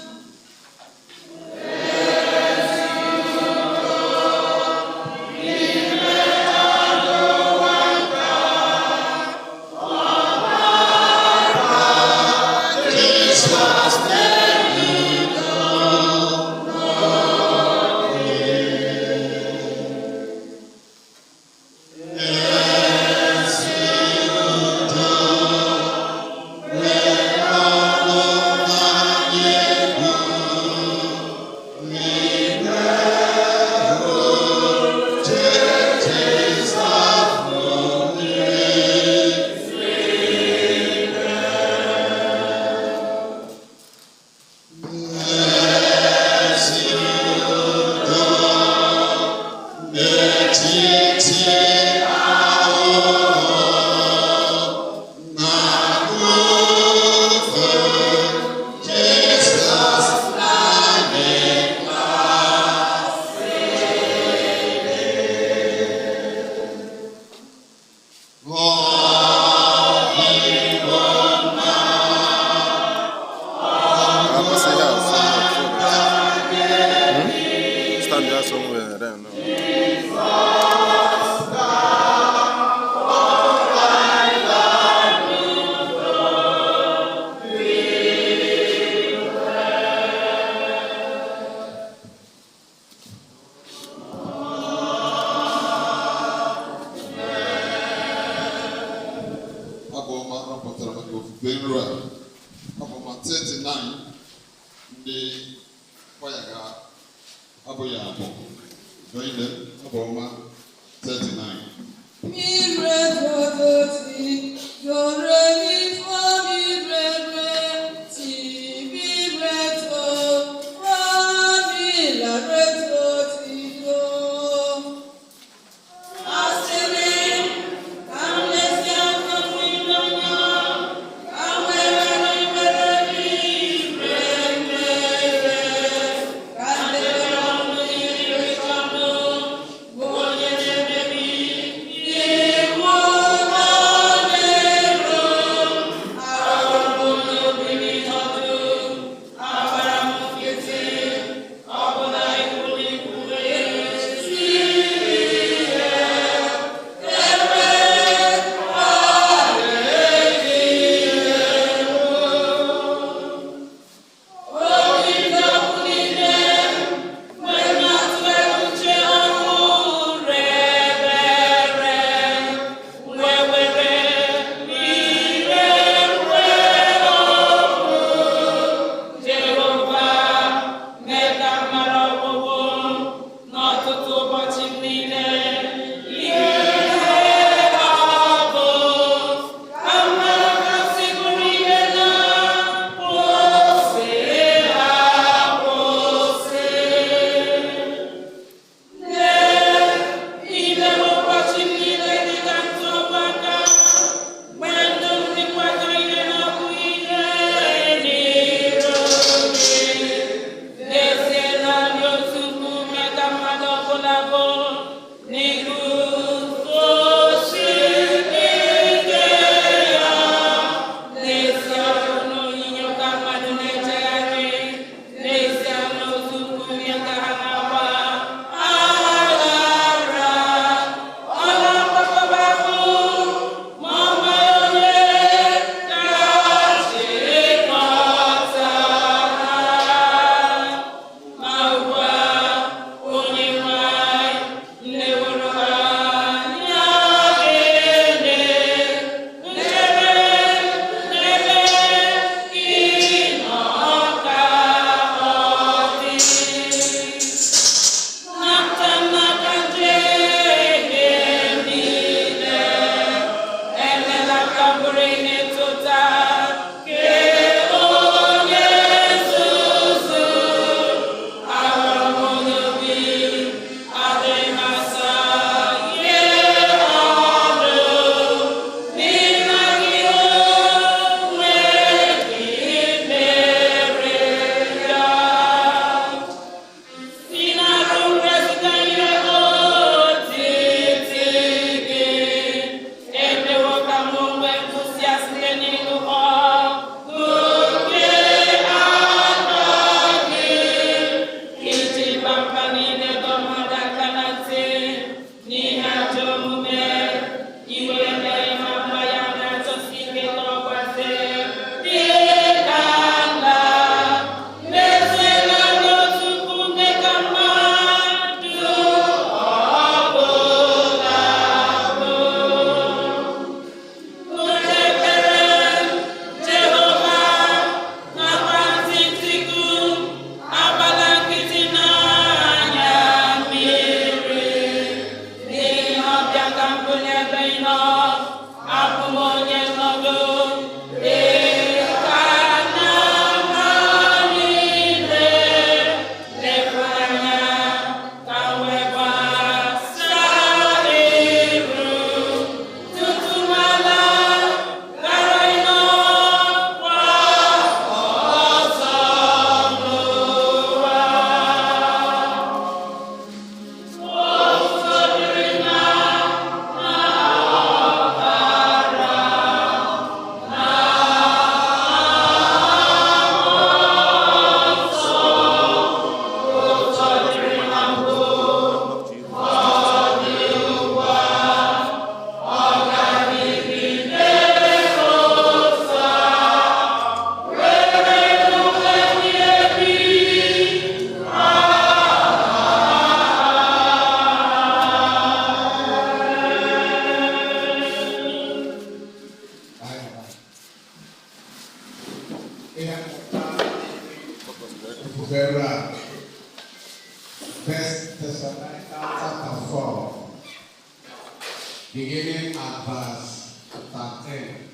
beginning at verse 13.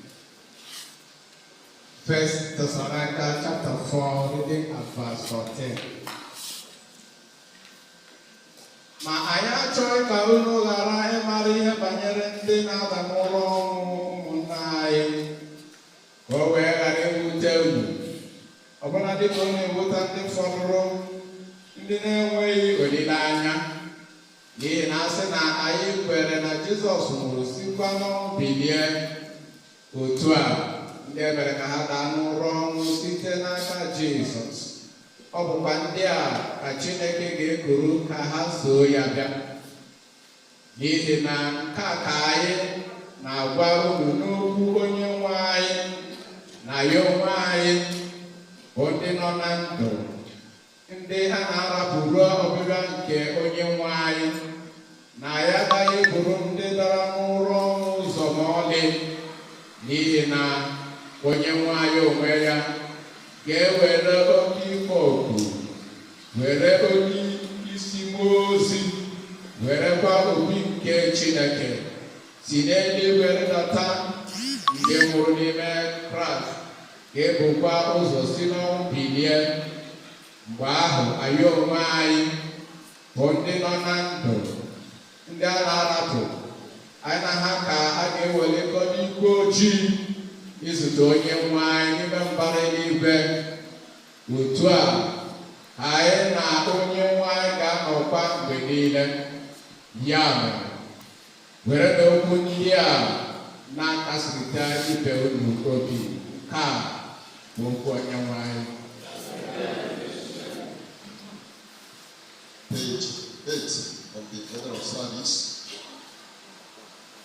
First Thessalonians chapter 4, reading at verse 14. Ma anyị achọghị ka unu ghara ịmara ihe banyere ndị na-aba n'ụlọ ọnwụ ụmụnna anyị, ka o wee ghara iwute unu, ọbụna dịka ọ na-ewute ndị fọdụrụ, ndị na-enweghị olileanya, n'ihi na asị na anyị kwere na Jizọs nwụrụ sikwa n'ọnwụ bilie, otu a ndị emere ka ha daa n'ụra ọnwụ site n'aka Jizọs, ọ bụkwa ndị a ka Chineke ga-ekuru ka ha soo ya bịa. N'ihi na nke a ka anyị na-agwa unu n'okwu onye nwe anyị na ya onwe anyị bụ ndị nọ na ndụ, ndị a na-arapụrụ ọbịbịa nke onye nwe anyị, na ya agaghị bụrụ ndị dara n'ụra ọnwụ ụzọ ma ọlị, n'ihi na onye nwe anyị onwe ya ga-ewere oke ime oku, were onye isi mmụọ ozi, werekwa obi nke Chineke si n'eluigwe rịdata ndị nwụrụ n'ime Kraịst, ga-ebukwa ụzọ si n'ọnwụ bilie. Mgbe ahụ anyị onwe anyị bụ ndị nọ na ndụ, ndị a na-arapụ, anyị na ha ka a ga-ewelekọ n'igwe ojii izute onye nwe anyị n'ime mbara eluigwe. Otu a anyị na onye nwe anyị ga-anọkwa mgbe niile. Ya mere, were n'okwu ndị a na-akasịrịta ibe unu obi, ka bụ okwu onye nwe anyị. Page 8 of the order of service.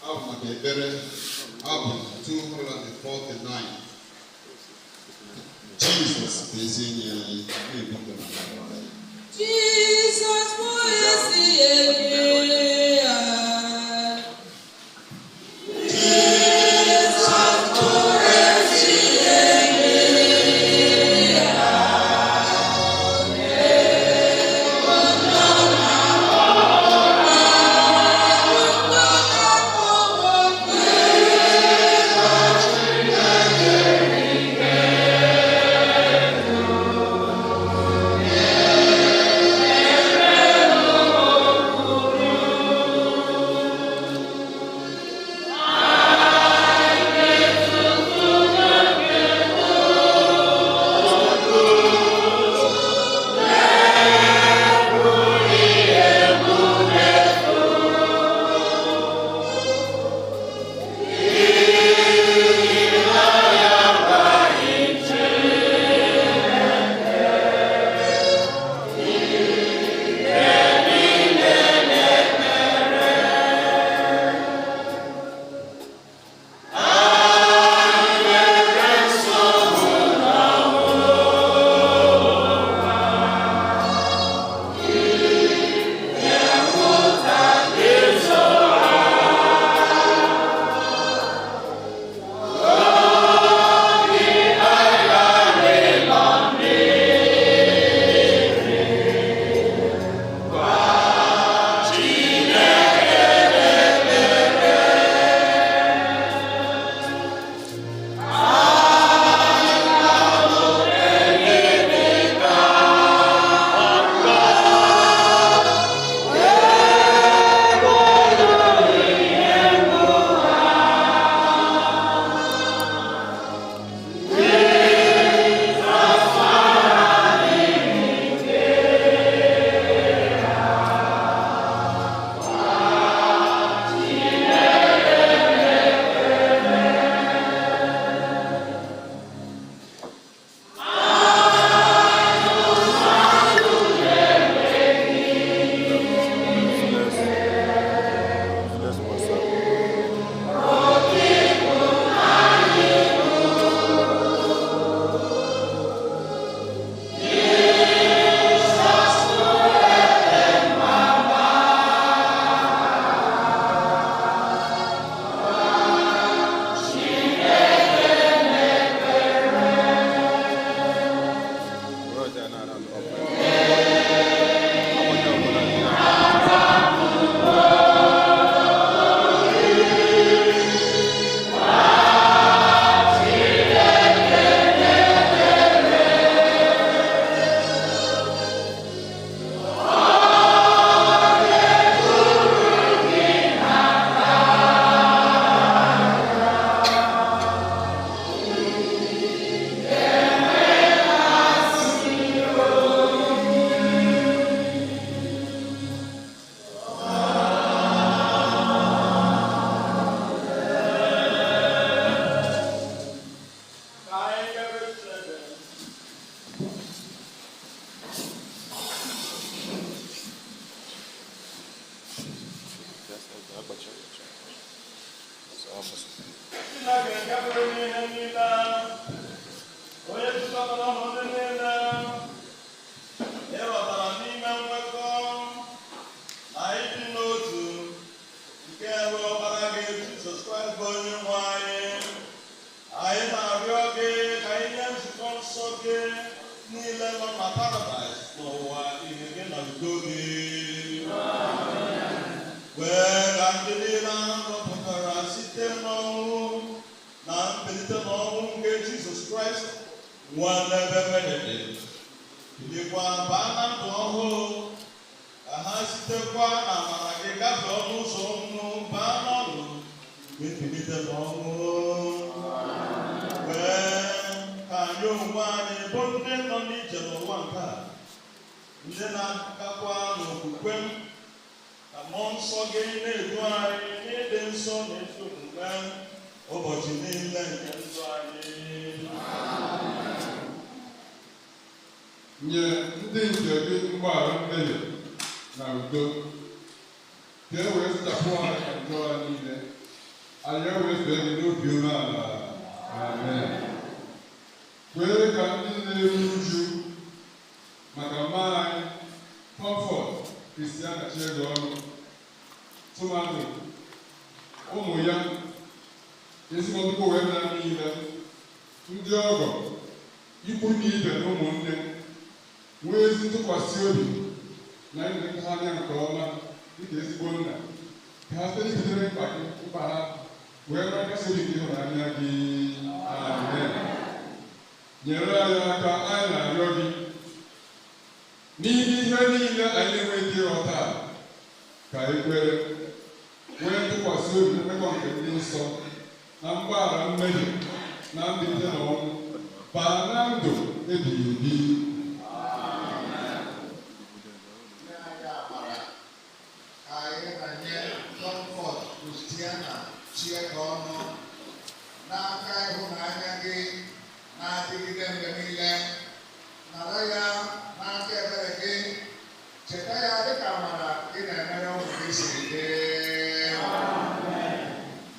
Album Ekpere, album 249. Jesus bụ ezi enyi anyị, na-ebuto na Jesus bụ ezi enyi anyị. Yeah. udo gị wee ka ndị niile ahọpụtara site n'ọnwụ na mbilite n'ọnwụ nke Jizọs Kraịst nwa n'ebe Benedict bilikwa baa na ndụ ọhụụ ka ha sitekwa na amara gị gafee ọnụ ụzọ ọnwụ baa n'ọnụ mbilite n'ọnwụ wee ka anyị onwe anyị bụ ndị nọ n'ije n'ụwa nke a ndị na-agakwa n'okwukwe ka mmụọ nsọ gị na-edu anyị n'ịdị nsọ na ezi omume ụbọchị niile nke ndụ anyị. nye ndị njem gị mgbaghara mmehie na udo ka e wee sachapụ anyị na njọ ha niile anyị wee fee gị n'obi umeala. Amen. Kwee ka ndị na-eru uju maka mma anyị Comfort Christiana Chiegeonu tụmadụ ụmụ ya ezigbo wee na niile ndị ọgọ ikwu na ibe na ụmụnne nwee ezi ntụkwasị obi na ilekọta anya nke ọma dịka ezigbo nna ka ha site n'ibitere mkpa ha wee nwee nkasi obi nke ịhụnanya gị. Amen. Nyere anyị aka anyị na-arịọ gị n'ime ihe niile anyị na-enweghị ịghọta ka anyị kwere nwee ntụkwasị obi na mmekọ nke ndị nsọ na mgbaghara mmehie na mbilite n'ọnwụ baa na ndụ ebighị ebi. Comfort Christiana Chiegeonu n'aka ịhụnanya gị na-adịgide mgbe niile, nara ya n'aka ebere gị, cheta ya dịka amara ị na-emere ụmụ gị siri dị.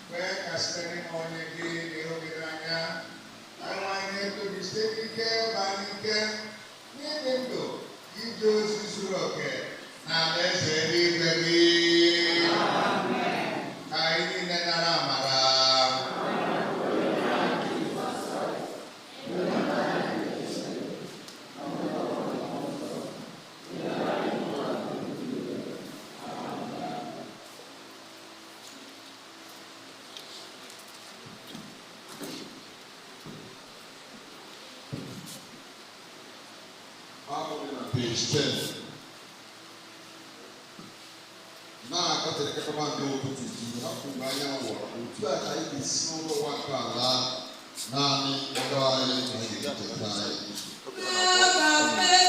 Kwee ka site n'ịma onye gị na ịhụgide anya anyị anyị na-etobi site n'ike baa n'ike n'ịdị ndụ ije ozi zuru oke na alaeze eluigwe gị. Ka anyị niile nara amara. Page 10. Na-akọtara kekọmandụ ụtụtụ ji hapụrụ anyanwụ otu a ka anyị ga-esi n'ụwa nke ala naanị ọrụ anyị na ga-echeta anyị. Amen.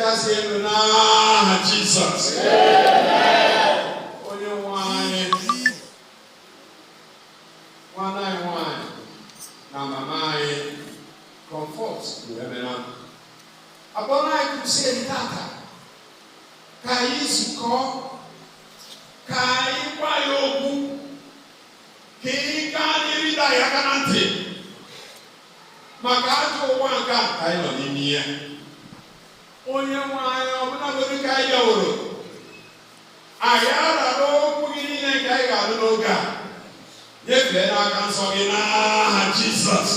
kasị elu n'aha Jizọs. Onye nwe anyị, nwanne anyị nwanyị na mama anyị Comfort Uwaemenem. Abụọ anyị kwụsịrị tata ka anyị zukọ, ka anyị gwa ya okwu, ka anyị gaa n'ịrịda ya aka na ntị maka ajọ ụwa nke a ka anyị nọ n'ime ya. Onye nwe anyị ọbụlagodi ka anyị bịaworo, anyị arara okwu gị niile nke anyị ga-alụ n'oge a nyefee n'aka nsọ gị n'aha Jizọs.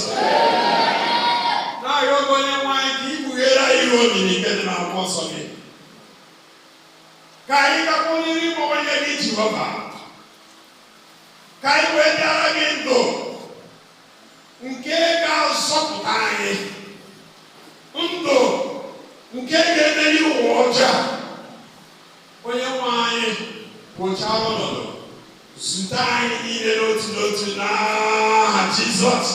Na-arịọ gị onye nwe anyị ka ikpughere anyị ihe omimi nke dị n'akwụkwọ nsọ gị, ka anyị gakwa n'iri ịgbanwe gị Jehova, ka anyị wee dịara gị ndụ nke ga-azọpụta anyị, ndụ nke ga-emeri ụwa ọjọọ. Onye nwe anyị kpochaa ọnọdụ, zute anyị niile n'otu n'otu n'aha Jizọs.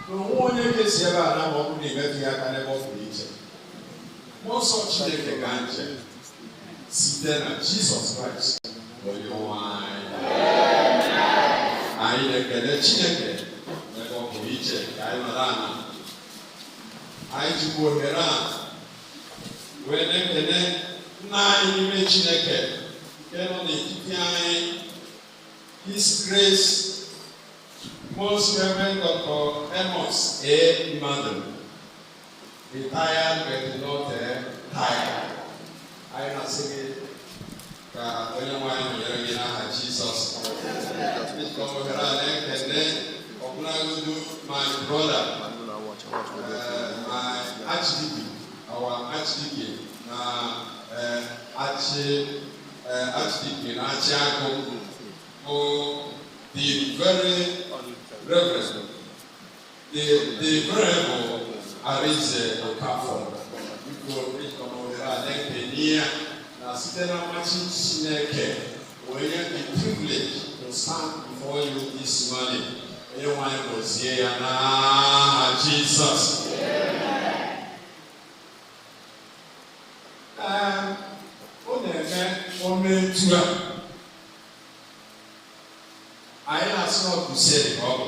N'onwe onye ga-esi ebe a na ma ọ bụrụ na imetụ ya aka n'ebe ọ pụrụ iche, mmụọ nsọ Chineke ga nje site na Jizọs Kraịst onye nwe anyị. Anyị na-ekele Chineke n'ebe ọ pụrụ iche ka anyị nọrọ ana. Anyị jikwa ohere a wee na-ekele nna anyị n'ime Chineke nke nọ n'etiti anyị, His Grace Most Reverend Dr. Amos A. Mmadụ, retired but not tired. Anyị na-asị gị ka onye nwanyị nọnyere gị n'aha Jizọs. Ohere a na-ekele ọbụlagodu my brother, my archdeacon, our archdeacon na archdeacon Achiago, the very reverend, the venerable Arise Okafor. Na site na mmachi Chineke onye the privilege to stand before you this morning. Onye nwanyị gọzie ya n'aha Jizọs. Ọ na-eme ometu a anyị na-asị na ọkụsịrị ka ọ bụ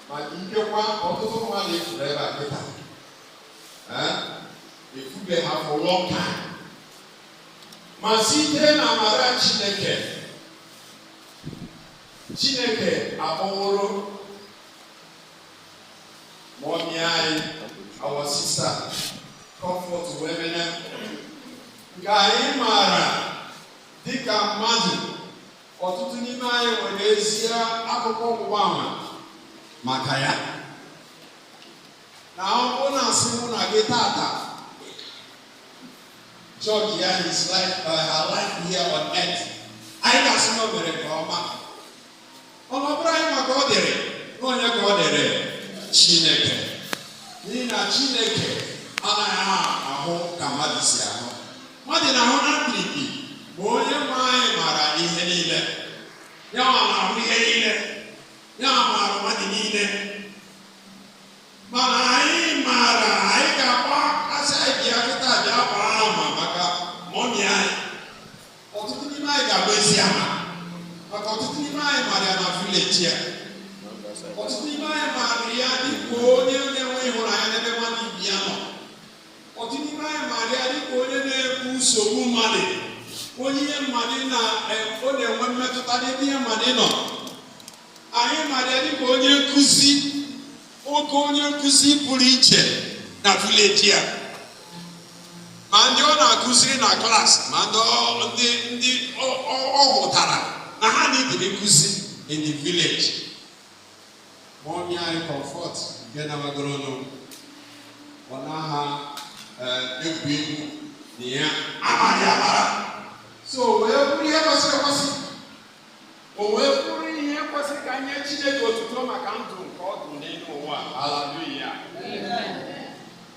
maka ikekwa ọtụtụ mmadụ efuru ebe a kịta efube ha for long time, ma site na amara Chineke akpọworo mọmị anyị, our sister Comfort Uwaemenem, nke anyị maara dịka mmadụ. Ọtụtụ n'ime anyị nwere ezie akụkọ ọgbụgba ama maka ya, na ọ na-asị mụ na gị tata George ya his life, her life here on earth, anyị ga-asị na o mere nke ọma. Ọ bụrụ anyị maka ọ dịrị na onye ka ọ dịrị Chineke, n'ihi na Chineke anaghị ahụ ka mmadụ si ahụ. Mmadụ na-ahụ na mkpirikpi, ma onye nwe anyị maara ihe niile, ya na-ahụ ihe niile, ya maara mmadụ niile. Mana anyị maara anyị ga-agba asị anyị bịa kịta bịa gbaa ama maka mọmị anyị. Ọtụtụ n'ime anyị ga-agba ezi ama maka ọtụtụ n'ime anyị maara ya na vileji a. Ọtụtụ n'ime anyị maara ya dịka onye na-enwe ịhụnanya n'ebe mmadụ ibi ya nọ. Ọtụtụ n'ime anyị maara ya dịka onye na-ekwu nsogbu mmadụ, onye ihe mmadụ ọ na-enwe mmetụta n'ebe ihe mmadụ nọ. Anyị maara ya dịka onye nkụzi, oke onye nkụzi pụrụ iche na vileji a, ma ndị ọ na-akụziri na klaasị, ma ndị ọ hụtara na ha na-ediri nkụzi in the village. Mọmị anyị Comfort nke na-amagoro ọnụ, ọ na-aha egwu egwu na ya amaghị amara. So wee bụrụ ihe kwesịrị ekwesị, o wee bụrụ ihe kwesịrị ka nye Chineke otuto maka ndụ nke ọ dụ n'elu ụwa. Haleluya.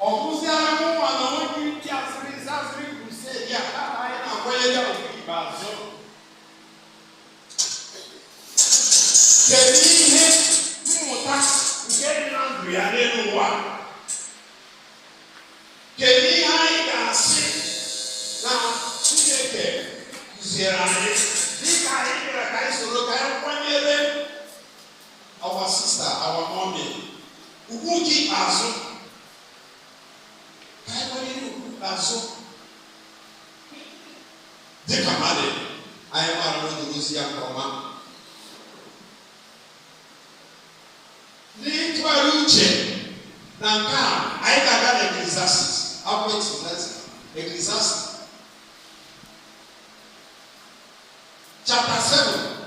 Ọ kụziara m ụwa na onye ike asịrị crusade ya, anyị na-akwanye ya oge ikpeazụ. Kedu ihe mmụta nke dị na ndụ ya n'elu ụwa? kụziere anyị dịka anyị bịara ka anyị soro ka anyị kwanyere our sister, our mommy ugwu gị azụ ka anyị kwanyere ugwu azụ dịka mmadụ anyị mara n'odozi ya nke ọma n'ịtụgharị uche na nke a anyị ga-aga na Ecclesiastes Ecclesiastes chapter 7